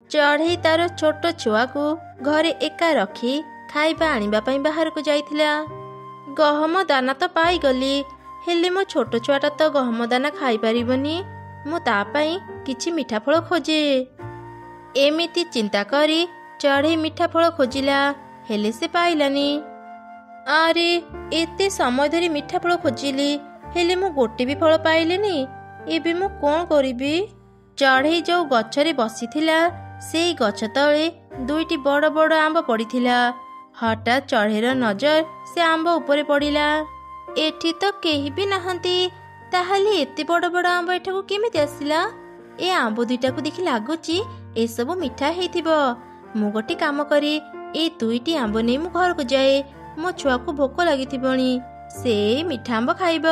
ଚଢ଼େଇ ତାର ଛୋଟ ଛୁଆକୁ ଘରେ ଏକା ରଖି ଖାଇବା ଆଣିବା ପାଇଁ ବାହାରକୁ ଯାଇଥିଲା। ଗହମ ଦାନା ତ ପାଇଗଲି, ହେଲେ ମୋ ଛୋଟ ଛୁଆଟା ତ ଗହମ ଦାନା ଖାଇପାରିବନି। ମୁଁ ତା ପାଇଁ କିଛି ମିଠା ଫଳ ଖୋଜେ। ଏମିତି ଚିନ୍ତା କରି ଚଢ଼େଇ ମିଠା ଫଳ ଖୋଜିଲା, ହେଲେ ସେ ପାଇଲାନି। ଆରେ, ଏତେ ସମୟ ଧରି ମିଠା ଫଳ ଖୋଜିଲି, ହେଲେ ମୁଁ ଗୋଟେ ବି ଫଳ ପାଇଲିନି। ଏବେ ମୁଁ କ'ଣ କରିବି? ଚଢ଼େଇ ଯେଉଁ ଗଛରେ ବସିଥିଲା ସେଇ ଗଛ ତଳେ ଦୁଇଟି ବଡ଼ ବଡ଼ ଆମ୍ବ ପଡ଼ିଥିଲା। ହଠାତ୍ ଚଢ଼େଇର ନଜର ସେ ଆମ୍ବ ଉପରେ ପଡ଼ିଲା। ଏଠି ତ କେହି ବି ନାହାନ୍ତି, ତାହେଲେ ଏତେ ବଡ଼ ବଡ଼ ଆମ୍ବ ଏଠାକୁ କେମିତି ଆସିଲା? ଏ ଆମ୍ବ ଦୁଇଟାକୁ ଦେଖି ଲାଗୁଛି ଏସବୁ ମିଠା ହେଇଥିବ। ମୁଁ ଗୋଟେ କାମ କରେ, ଏ ଦୁଇଟି ଆମ୍ବ ନେଇ ମୁଁ ଘରକୁ ଯାଏ। ମୋ ଛୁଆକୁ ଭୋକ ଲାଗିଥିବଣି, ସେ ମିଠା ଆମ୍ବ ଖାଇବ।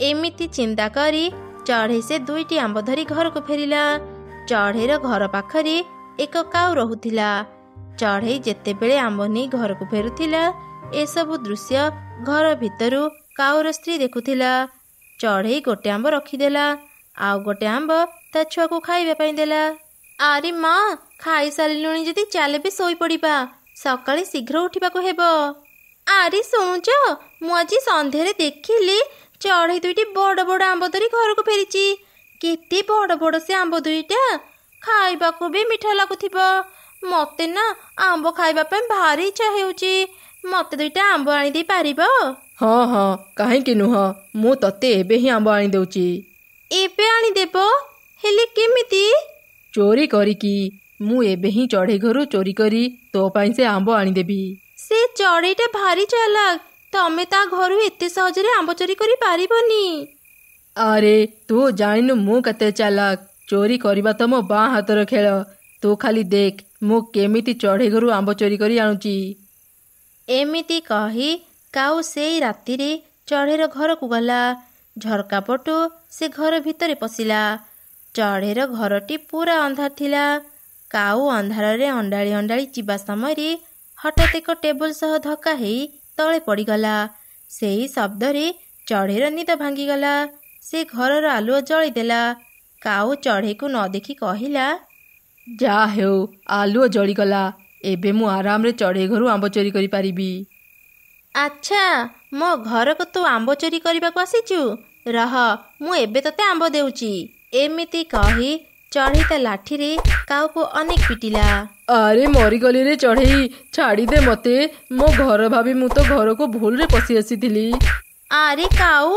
ଏମିତି ଚିନ୍ତା କରି ଚଢ଼େଇ ସେ ଦୁଇଟି ଆମ୍ବ ଧରି ଘରକୁ ଫେରିଲା। ଚଢ଼େଇର ଘର ପାଖରେ ଏକ କାଉ ରହୁଥିଲା। ଚଢ଼େଇ ଯେତେବେଳେ ଆମ୍ବ ନେଇ ଘରକୁ ଫେରୁଥିଲା, ଏସବୁ ଦୃଶ୍ୟ ଘର ଭିତରୁ କାଉର ସ୍ତ୍ରୀ ଦେଖୁଥିଲା। ଚଢ଼େଇ ଗୋଟେ ଆମ୍ବ ରଖିଦେଲା, ଆଉ ଗୋଟେ ଆମ୍ବ ତା ଛୁଆକୁ ଖାଇବା ପାଇଁ ଦେଲା। ଆରେ ମା, ଖାଇସାରିଲୁଣି ଯଦି ଚାଲେ ବି ଶୋଇପଡ଼ିବା, ସକାଳେ ଶୀଘ୍ର ଉଠିବାକୁ ହେବ। ଆରେ ଶୁଣୁଛ, ମୁଁ ଆଜି ସନ୍ଧ୍ୟାରେ ଦେଖିଲି ଚଢ଼େଇ ଦୁଇଟି ବଡ଼ ବଡ଼ ଆମ୍ବ ଧରି ଘରକୁ ଫେରିଛି। କେତେ ବଡ଼ ବଡ଼ ସେ ଆମ୍ବ ଦୁଇଟା, ଖାଇବାକୁ ବି ମିଠା ଲାଗୁଥିବ। ମତେ ନା ଆମ୍ବ ଖାଇବା ପାଇଁ ଭାରି ଇଚ୍ଛା ହେଉଛି। ମତେ ଦୁଇଟା ଆମ୍ବ ଆଣିଦେଇ ପାରିବ? ହଁ ହଁ, କାହିଁକି ନୁହଁ, ମୁଁ ତତେ ଏବେ ହିଁ ଆମ୍ବ ଆଣିଦେଉଛି। ଏବେ ଆଣିଦେବ? ହେଲେ କେମିତି? ଚୋରି କରିକି। ମୁଁ ଏବେ ହିଁ ଚଢ଼େଇ ଘରୁ ଚୋରି କରି ତୋ ପାଇଁ ସେ ଆମ୍ବ ଆଣିଦେବି। ସେ ଚଢ଼େଇଟା ଭାରି ଚାଲାକ, ତମେ ତା ଘରୁ ଏତେ ସହଜରେ ଆମ୍ବ ଚୋରି କରି ପାରିବନି। ଆରେ, ତୁ ଜାଣିନୁ ମୁଁ କେତେ ଚାଲାକ। ଚୋରି କରିବା ତ ମୋ ବାଁ ହାତର ଖେଳ। ତୁ ଖାଲି ଦେଖ ମୁଁ କେମିତି ଚଢ଼େଇ ଘରୁ ଆମ୍ବ ଚୋରି କରି ଆଣୁଛି। ଏମିତି କହି କାଉ ସେଇ ରାତିରେ ଚଢ଼େଇର ଘରକୁ ଗଲା। ଝରକା ପଟୁ ସେ ଘର ଭିତରେ ପଶିଲା। ଚଢ଼େଇର ଘରଟି ପୁରା ଅନ୍ଧାର ଥିଲା। କାଉ ଅନ୍ଧାରରେ ଅଣ୍ଡାଳି ଅଣ୍ଡାଳି ଯିବା ସମୟରେ ହଠାତ୍ ଏକ ଟେବୁଲ ସହ ଧକ୍କା ହେଇ ତଳେ ପଡ଼ିଗଲା। ସେଇ ଶବ୍ଦରେ ଚଢ଼େଇର ନିଦ ଭାଙ୍ଗିଗଲା। ସେ ଘରର ଆଲୁଅ ଜଳିଦେଲା। କାଉ ଚଢ଼େଇକୁ ନ ଦେଖି କହିଲା, ଯାହା ହେଉ ଆଲୁଅ ଜଳିଗଲା, ଏବେ ମୁଁ ଆରାମରେ ଚଢ଼େଇ ଘରୁ ଆମ୍ବ ଚୋରି କରିପାରିବି। ଆଚ୍ଛା, ମୋ ଘରକୁ ତୁ ଆମ୍ବ ଚୋରି କରିବାକୁ ଆସିଛୁ? ରହ, ମୁଁ ଏବେ ତତେ ଆମ୍ବ ଦେଉଛି। ଏମିତି କହି ଚଢ଼େଇ ତା ଲାଠିରେ କାଉକୁ ଅନେକ ପିଟିଲା। ଆରେ ମରିଗଲି ରେ ଚଢ଼େଇ, ଛାଡ଼ିଦେ ମତେ। ମୋ ଘର ଭାବି ମୁଁ ତ ଘରକୁ ଭୁଲରେ ପଶି ଆସିଥିଲି। ଆରେ କାଉ,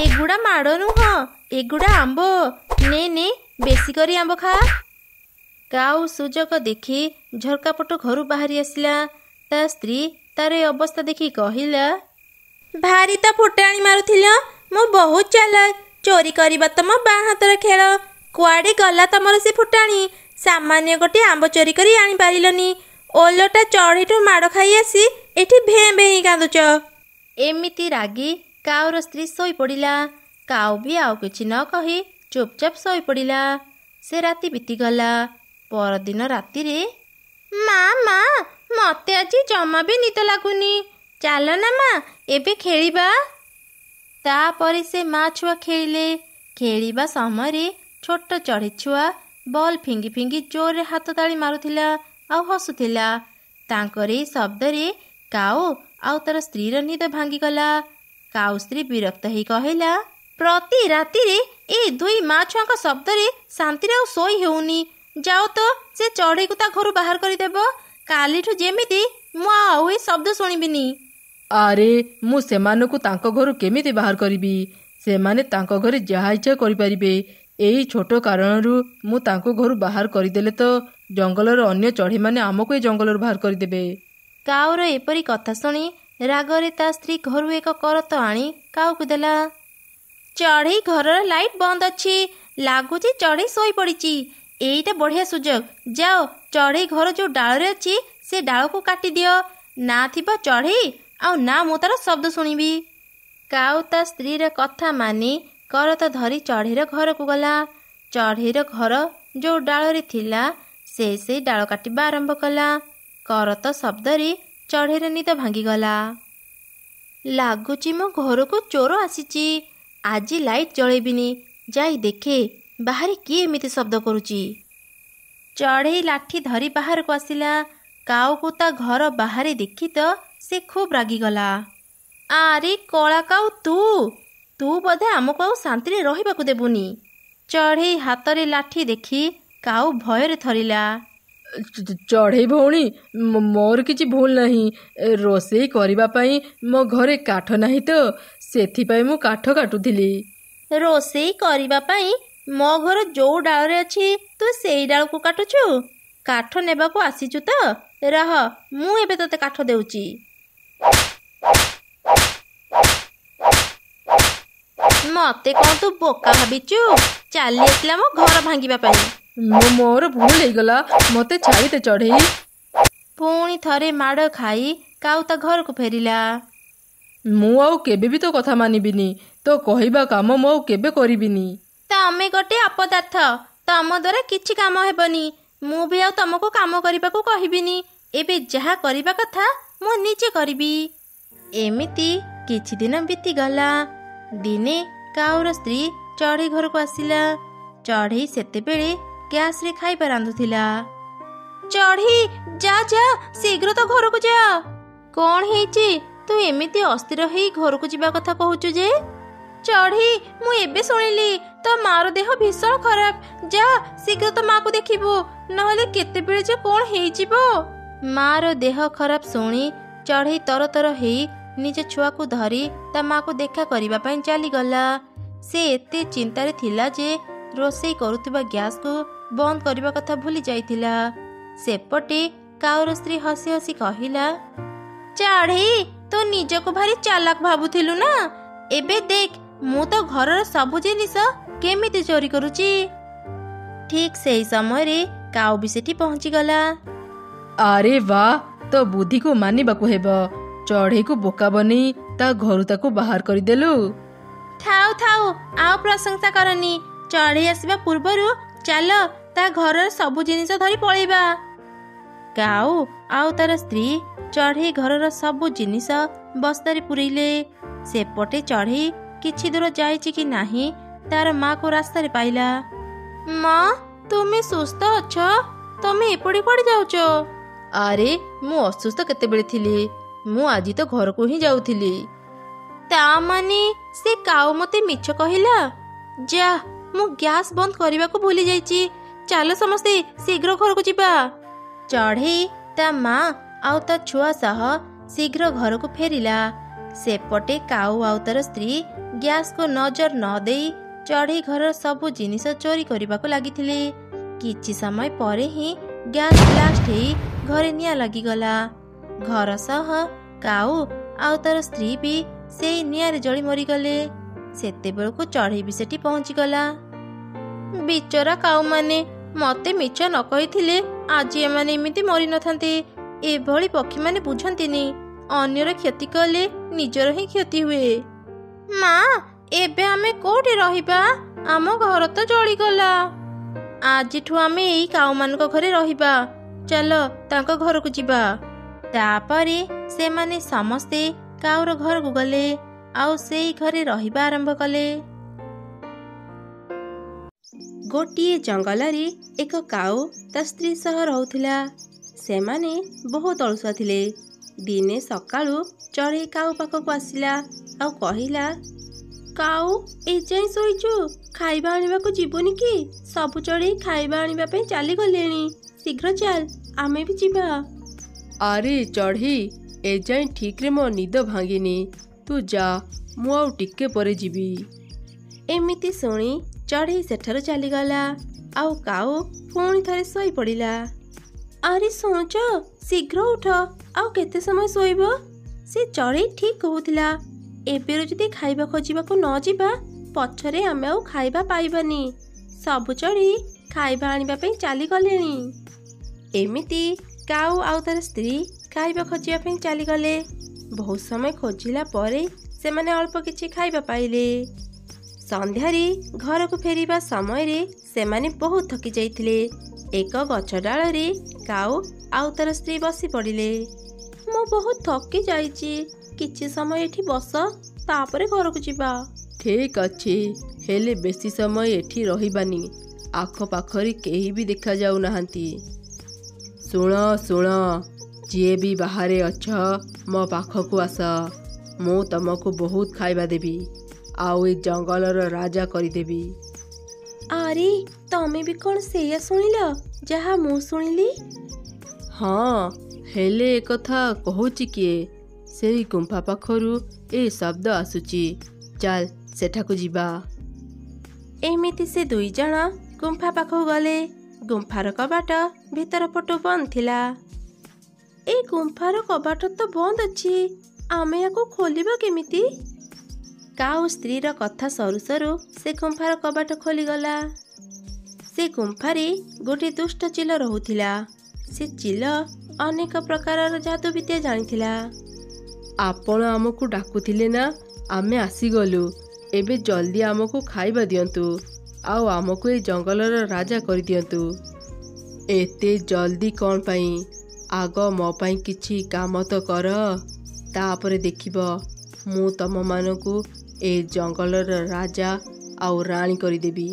ଏଗୁଡ଼ା ମାଡ଼ ନୁହଁ, ଏଗୁଡ଼ା ଆମ୍ବ। ନେ ନେ, ବେଶୀ କରି ଆମ୍ବ ଖା। କାଉ ସୁଯୋଗ ଦେଖି ଝରକା ପଟ ଘରୁ ବାହାରି ଆସିଲା। ତା ସ୍ତ୍ରୀ ତାର ଏ ଅବସ୍ଥା ଦେଖି କହିଲା, ଭାରି ତ ଫୁଟାଣି ମାରୁଥିଲ, ମୁଁ ବହୁତ ଚାଲାକ। ଚୋରି କରିବା ତ ମୋ ବାଁ ହାତର ଖେଳ। କୁଆଡ଼େ ଗଲା ତମର ସେ ଫୁଟାଣି? ସାମାନ୍ୟ ଗୋଟେ ଆମ୍ବ ଚୋରି କରି ଆଣିପାରିଲନି, ଓଲଟା ଚଢ଼େଇଠୁ ମାଡ଼ ଖାଇ ଆସି ଏଠି ଭେଁ ଭେଁ ହେଇ କାନ୍ଦୁଛ। ଏମିତି ରାଗି କାଉର ସ୍ତ୍ରୀ ଶୋଇପଡ଼ିଲା। କାଉ ବି ଆଉ କିଛି ନ କହି ଚୁପଚାପ ଶୋଇପଡ଼ିଲା। ସେ ରାତି ବିତିଗଲା। ପରଦିନ ରାତିରେ, ମା, ମତେ ଆଜି ଜମା ବି ନିଦ ଲାଗୁନି। ଚାଲ ନା ମା, ଏବେ ଖେଳିବା। ତାପରେ ସେ ମା ଛୁଆ ଖେଳିଲେ। ଖେଳିବା ସମୟରେ ଛୋଟ ଚଢ଼େଇ ଛୁଆ ବଲ୍ ଫିଙ୍ଗି ଫିଙ୍ଗି ଜୋରରେ ହାତ ତାଳି ମାରୁଥିଲା ଆଉ ହସୁଥିଲା। ତାଙ୍କର ଏଇ ଶବ୍ଦରେ କାଉ ଆଉ ତାର ସ୍ତ୍ରୀର ନିଦ ଭାଙ୍ଗିଗଲା। କାଉ ସ୍ତ୍ରୀ ବିରକ୍ତ ହେଇ କହିଲା, ପ୍ରତି ରାତିରେ ଏ ଦୁଇ ମା ଛୁଆଙ୍କ ଶବ୍ଦରେ ଶାନ୍ତିରେ ଆଉ ଶୋଇ ହେଉନି। ଯାଅ ତ ସେ ଚଢ଼େଇକୁ ତା ଘରୁ ବାହାର କରିଦେବ। କାଲିଠୁ ଯେମିତି ମୁଁ ଆଉ ଏ ଶବ୍ଦ ଶୁଣିବିନି। ଆରେ, ମୁଁ ସେମାନଙ୍କୁ ତାଙ୍କ ଘରୁ କେମିତି ବାହାର କରିବି? ସେମାନେ ତାଙ୍କ ଘରେ ଯାହା ଇଚ୍ଛା କରିପାରିବେ। ଏଇ ଛୋଟ କାରଣରୁ ମୁଁ ତାଙ୍କୁ ଘରୁ ବାହାର କରିଦେଲେ ତ ଜଙ୍ଗଲର ଅନ୍ୟ ଚଢ଼େଇମାନେ ଆମକୁ ଏ ଜଙ୍ଗଲରୁ ବାହାର କରିଦେବେ। କାଉର ଏପରି କଥା ଶୁଣି ରାଗରେ ତା ସ୍ତ୍ରୀ ଘରୁ ଏକ କରତ ଆଣି କାଉକୁ ଦେଲା। ଚଢ଼େଇ ଘରର ଲାଇଟ୍ ବନ୍ଦ ଅଛି, ଲାଗୁଛି ଚଢ଼େଇ ଶୋଇପଡ଼ିଛି। ଏଇଟା ବଢ଼ିଆ ସୁଯୋଗ। ଯାଅ, ଚଢ଼େଇ ଘର ଯେଉଁ ଡାଳରେ ଅଛି ସେ ଡାଳକୁ କାଟିଦିଅ। ନା ଥିବ ଚଢ଼େଇ, ଆଉ ନା ମୁଁ ତାର ଶବ୍ଦ ଶୁଣିବି। କାଉ ତା ସ୍ତ୍ରୀର କଥା ମାନି କରତ ଧରି ଚଢ଼େଇର ଘରକୁ ଗଲା। ଚଢ଼େଇର ଘର ଯେଉଁ ଡାଳରେ ଥିଲା ସେ ସେଇ ଡାଳ କାଟିବା ଆରମ୍ଭ କଲା। କରତ ଶବ୍ଦରେ ଚଢ଼େଇର ନିଦ ଭାଙ୍ଗିଗଲା। ଲାଗୁଛି ମୋ ଘରକୁ ଚୋର ଆସିଛି। ଆଜି ଲାଇଟ୍ ଜଳେଇବିନି, ଯାଇ ଦେଖେ ବାହାରେ କିଏ ଏମିତି ଶବ୍ଦ କରୁଛି। ଚଢ଼େଇ ଲାଠି ଧରି ବାହାରକୁ ଆସିଲା। କାଉକୁ ତା ଘର ବାହାରେ ଦେଖି ତ ସେ ଖୁବ୍ ରାଗିଗଲା। ଆରେ କଳା କାଉ, ତୁ ବୋଧେ ଆମକୁ ଆଉ ଶାନ୍ତିରେ ରହିବାକୁ ଦେବୁନି। ଚଢ଼େଇ ହାତରେ ଲାଠି ଦେଖି କାଉ ଭୟରେ ଥରିଲା। ଚଢ଼େଇ ଭଉଣୀ, ମୋର କିଛି ଭୁଲ ନାହିଁ। ରୋଷେଇ କରିବା ପାଇଁ ମୋ ଘରେ କାଠ ନାହିଁ ତ ସେଥିପାଇଁ ମୁଁ କାଠ କାଟୁଥିଲି। ରୋଷେଇ କରିବା ପାଇଁ ମୋ ଘର ଯୋଉ ଡାଳରେ ଅଛି ତୁ ସେଇ ଡାଳକୁ କାଟୁଛୁ? କାଠ ନେବାକୁ ଆସିଛୁ ତ? ରହ, ମୁଁ ଏବେ ତତେ କାଠ ଦେଉଛି। ମତେ କ'ଣ ତୁ ବୋକା ଭାବିଛୁ? ଚାଲି ଆସିଲା ମୋ ଘର ଭାଙ୍ଗିବା ପାଇଁ। ମୋର ଭୁଲ ହେଇଗଲା, ମତେ ଛାଡ଼ିଦେ ଚଢ଼େଇ। ପୁଣି ଥରେ ମାଡ଼ ଖାଇ କାଉ ତା ଘରକୁ ଫେରିଲା। ମୁଁ ଆଉ କେବେ ବି ତୋ କଥା ମାନିବିନି। ତୋ କହିବା କାମ ମୁଁ ଆଉ କେବେ କରିବିନି। ତମେ ଗୋଟେ ଅପଦାର୍ଥ, ତମ ଦ୍ୱାରା କିଛି କାମ ହେବନି। ମୁଁ ବି ଆଉ ତମକୁ କାମ କରିବାକୁ କହିବିନି। ଏବେ ଯାହା କରିବା କଥା ମୁଁ ନିଜେ କରିବି। ଏମିତି କିଛି ଦିନ ବିତିଗଲା। ଦିନେ କାଉର ସ୍ତ୍ରୀ ଚଢ଼େଇ ଘରକୁ ଆସିଲା। ଚଢ଼େଇ ସେତେବେଳେ ଗ୍ୟାସରେ ଖାଇବା ରାନ୍ଧୁଥିଲା। ଚଢ଼େଇ, ଯା ଶୀଘ୍ର ତ ଘରକୁ ଯା। କ'ଣ ହେଇଛି? ତୁ ଏମିତି ଅସ୍ଥିର ହେଇ ଘରକୁ ଯିବା କଥା କହୁଛୁ ଯେ? ଚଢ଼େଇ, ମୁଁ ଏବେ ଶୁଣିଲି ତୋ ମାର ଦେହ ଭୀଷଣ ଖରାପ। ଯା ଶୀଘ୍ର ତୋ ମାକୁ ଦେଖିବୁ, ନହେଲେ କେତେବେଳେ ଯେ କ'ଣ ହେଇଯିବ। ମାର ଦେହ ଖରାପ ଶୁଣି ଚଢ଼େଇ ତରତର ହେଇ ନିଜ ଛୁଆକୁ ଧରି ତା ମାକୁ ଦେଖା କରିବା ପାଇଁ ଚାଲିଗଲା। ସେ ଏତେ ଚିନ୍ତାରେ ଥିଲା ଯେ ରୋଷେଇ କରୁଥିବା ଗ୍ୟାସକୁ ବନ୍ଦ କରିବା କଥା ଭୁଲି ଯାଇଥିଲା। ସେପଟେ କାଉର ସ୍ତ୍ରୀ ହସି ହସି କହିଲା, ଚଢ଼େଇ, ତୁ ନିଜକୁ ଭାରି ଚାଲାକ ଭାବୁଥିଲୁ ନା? ଏବେ ଦେଖ, ମୁଁ ତ ଘରର ସବୁ ଜିନିଷ କେମିତି ଚୋରି କରୁଛି। ଠିକ୍ ସେଇ ସମୟରେ କାଉ ବି ସେଠି ପହଞ୍ଚିଗଲା। ଆରେ ବା, ତୋ ବୁଦ୍ଧିକୁ ମାନିବାକୁ ହେବ। ଚଢ଼େଇକୁ ବୋକା ବନେଇ ତା ଘରୁ ତାକୁ ବାହାର କରିଦେଲୁ। ଥାଉ, ଆଉ ପ୍ରଶଂସା କରନି। ଚଢ଼େଇ ଆସିବା ପୂର୍ବରୁ ଚାଲ ତା ଘରର ସବୁ ଜିନିଷ ଧରି ପଳେଇବା। କାଉ ଆଉ ତାର ସ୍ତ୍ରୀ ଚଢ଼େଇ ଘରର ସବୁ ଜିନିଷ ବସ୍ତାରେ ପୁରେଇଲେ। ସେପଟେ ଚଢ଼େଇ କିଛି ଦୂର ଯାଇଛି କି ନାହିଁ ତାର ମାକୁ ରାସ୍ତାରେ ପାଇଲା। ମା, ତୁମେ ସୁସ୍ଥ ଅଛ? ତମେ ଏପଟେ କୁଆଡ଼େ ଯାଉଛ? ଆରେ, ମୁଁ ଅସୁସ୍ଥ କେତେବେଳେ ଥିଲି? ମୁଁ ଆଜି ତ ଘରକୁ ହିଁ ଯାଉଥିଲି। ତା ମାନେ ସେ କାଉ ମତେ ମିଛ କହିଲା? ଯା, ମୁଁ ଗ୍ୟାସ୍ ବନ୍ଦ କରିବାକୁ ଭୁଲି ଯାଇଛି। ଚାଲ ସମସ୍ତେ ଶୀଘ୍ର ଘରକୁ ଯିବା। ଚଢ଼େଇ ତା ମା ଆଉ ତା ଛୁଆ ସହ ଶୀଘ୍ର ଘରକୁ ଫେରିଲା। ସେପଟେ କାଉ ଆଉ ତାର ସ୍ତ୍ରୀ ଗ୍ୟାସକୁ ନଜର ନ ଦେଇ ଚଢ଼େଇ ଘରର ସବୁ ଜିନିଷ ଚୋରି କରିବାକୁ ଲାଗିଥିଲେ। କିଛି ସମୟ ପରେ ହିଁ ଗ୍ୟାସ୍ ବ୍ଲାଷ୍ଟ ହେଇ ଘରେ ନିଆଁ ଲାଗିଗଲା। ଘର ସହ କାଉ ଆଉ ତାର ସ୍ତ୍ରୀ ବି ସେଇ ନିଆଁରେ ଜଳି ମରିଗଲେ। ସେତେବେଳକୁ ଚଢ଼େଇ ବି ସେଠି ପହଞ୍ଚିଗଲା। ବିଚରା କାଉମାନେ, ମତେ ମିଛ ନ କହିଥିଲେ ଆଜି ଏମାନେ ଏମିତି ମରିନଥାନ୍ତେ। ଏଭଳି ପକ୍ଷୀମାନେ ବୁଝନ୍ତିନି, ଅନ୍ୟର କ୍ଷତି କଲେ ନିଜର ହିଁ କ୍ଷତି ହୁଏ। ମା, ଏବେ ଆମେ କୋଉଠି ରହିବା? ଆମ ଘର ତ ଜଳିଗଲା। ଆଜିଠୁ ଆମେ ଏଇ କାଉମାନଙ୍କ ଘରେ ରହିବା। ଚାଲ ତାଙ୍କ ଘରକୁ ଯିବା। ତାପରେ ସେମାନେ ସମସ୍ତେ କାଉର ଘରକୁ ଗଲେ ଆଉ ସେଇ ଘରେ ରହିବା ଆରମ୍ଭ କଲେ। ଗୋଟିଏ ଜଙ୍ଗଲରେ ଏକ କାଉ ତା ସ୍ତ୍ରୀ ସହ ରହୁଥିଲା। ସେମାନେ ବହୁତ ଅଳସୁଆ ଥିଲେ। ଦିନେ ସକାଳୁ ଚଢ଼େଇ କାଉ ପାଖକୁ ଆସିଲା ଆଉ କହିଲା, କାଉ, ଏଯାଏଁ ଶୋଇଛୁ? ଖାଇବା ଆଣିବାକୁ ଯିବୁନି କି? ସବୁ ଚଢ଼େଇ ଖାଇବା ଆଣିବା ପାଇଁ ଚାଲିଗଲେଣି। ଶୀଘ୍ର ଚାଲ, ଆମେ ବି ଯିବା। ଆରେ ଚଢ଼େଇ, ଏଯାଏଁ ଠିକ୍ରେ ମୋ ନିଦ ଭାଙ୍ଗିନି। ତୁ ଯା, ମୁଁ ଆଉ ଟିକେ ପରେ ଯିବି। ଏମିତି ଶୁଣି ଚଢ଼େଇ ସେଠାରୁ ଚାଲିଗଲା ଆଉ କାଉ ପୁଣି ଥରେ ଶୋଇ ପଡ଼ିଲା। ଆରେ ଶୁଣୁଛ, ଶୀଘ୍ର ଉଠ, ଆଉ କେତେ ସମୟ ଶୋଇବ? ସେ ଚଢ଼େଇ ଠିକ୍ କହୁଥିଲା। ଏବେରୁ ଯଦି ଖାଇବା ଖୋଜିବାକୁ ନ ଯିବା, ପଛରେ ଆମେ ଆଉ ଖାଇବା ପାଇବାନି। ସବୁ ଚଢ଼େଇ ଖାଇବା ଆଣିବା ପାଇଁ ଚାଲିଗଲେଣି। ଏମିତି କାଉ ଆଉ ତାର ସ୍ତ୍ରୀ ଖାଇବା ଖୋଜିବା ପାଇଁ ଚାଲିଗଲେ। ବହୁତ ସମୟ ଖୋଜିଲା ପରେ ସେମାନେ ଅଳ୍ପ କିଛି ଖାଇବା ପାଇଲେ। ସନ୍ଧ୍ୟାରେ ଘରକୁ ଫେରିବା ସମୟରେ ସେମାନେ ବହୁତ ଥକି ଯାଇଥିଲେ। ଏକ ଗଛ ଡାଳରେ କାଉ ଆଉ ତାର ସ୍ତ୍ରୀ ବସି ପଡ଼ିଲେ। ମୁଁ ବହୁତ ଥକି ଯାଇଛି, କିଛି ସମୟ ଏଠି ବସ, ତାପରେ ଘରକୁ ଯିବା। ଠିକ୍ ଅଛି, ହେଲେ ବେଶୀ ସମୟ ଏଠି ରହିବାନି। ଆଖପାଖରେ କେହି ବି ଦେଖାଯାଉନାହାନ୍ତି। ଶୁଣ ଶୁଣ, ଯିଏ ବି ବାହାରେ ଅଛ ମୋ ପାଖକୁ ଆସ। ମୁଁ ତମକୁ ବହୁତ ଖାଇବା ଦେବି, ଆଉ ଏ ଜଙ୍ଗଲର ରାଜା କରିଦେବି। ଆରେ ତମେ ବି କ'ଣ ସେଇଆ ଶୁଣିଲ ଯାହା ମୁଁ ଶୁଣିଲି? ହଁ, ହେଲେ ଏକଥା କହୁଛି କିଏ? ସେଇ ଗୁମ୍ଫା ପାଖରୁ ଏ ଶବ୍ଦ ଆସୁଛି। ଚାଲ ସେଠାକୁ ଯିବା। ଏମିତି ସେ ଦୁଇ ଜଣ ଗୁମ୍ଫା ପାଖକୁ ଗଲେ। ଗୁମ୍ଫାର କବାଟ ଭିତର ପଟୁ ବନ୍ଦ ଥିଲା। ଏ ଗୁମ୍ଫାର କବାଟ ତ ବନ୍ଦ ଅଛି, ଆମେ ୟାକୁ ଖୋଲିବା କେମିତି? କାଉ ସ୍ତ୍ରୀର କଥା ସରୁ ସରୁ ସେ ଗୁମ୍ଫାର କବାଟ ଖୋଲିଗଲା। ସେ ଗୁମ୍ଫାରେ ଗୋଟିଏ ଦୁଷ୍ଟ ଚିଲ ରହୁଥିଲା। ସେ ଚିଲ ଅନେକ ପ୍ରକାରର ଯାଦୁ ବିଦ୍ୟା ଜାଣିଥିଲା। ଆପଣ ଆମକୁ ଡାକୁଥିଲେ ନା, ଆମେ ଆସିଗଲୁ। ଏବେ ଜଲ୍ଦି ଆମକୁ ଖାଇବା ଦିଅନ୍ତୁ, ଆଉ ଆମକୁ ଏ ଜଙ୍ଗଲର ରାଜା କରିଦିଅନ୍ତୁ। ଏତେ ଜଲ୍ଦି କ'ଣ ପାଇଁ? ଆଗ ମୋ ପାଇଁ କିଛି କାମ ତ କର, ତାପରେ ଦେଖିବ ମୁଁ ତମମାନଙ୍କୁ ଏ ଜଙ୍ଗଲର ରାଜା ଆଉ ରାଣୀ କରିଦେବି।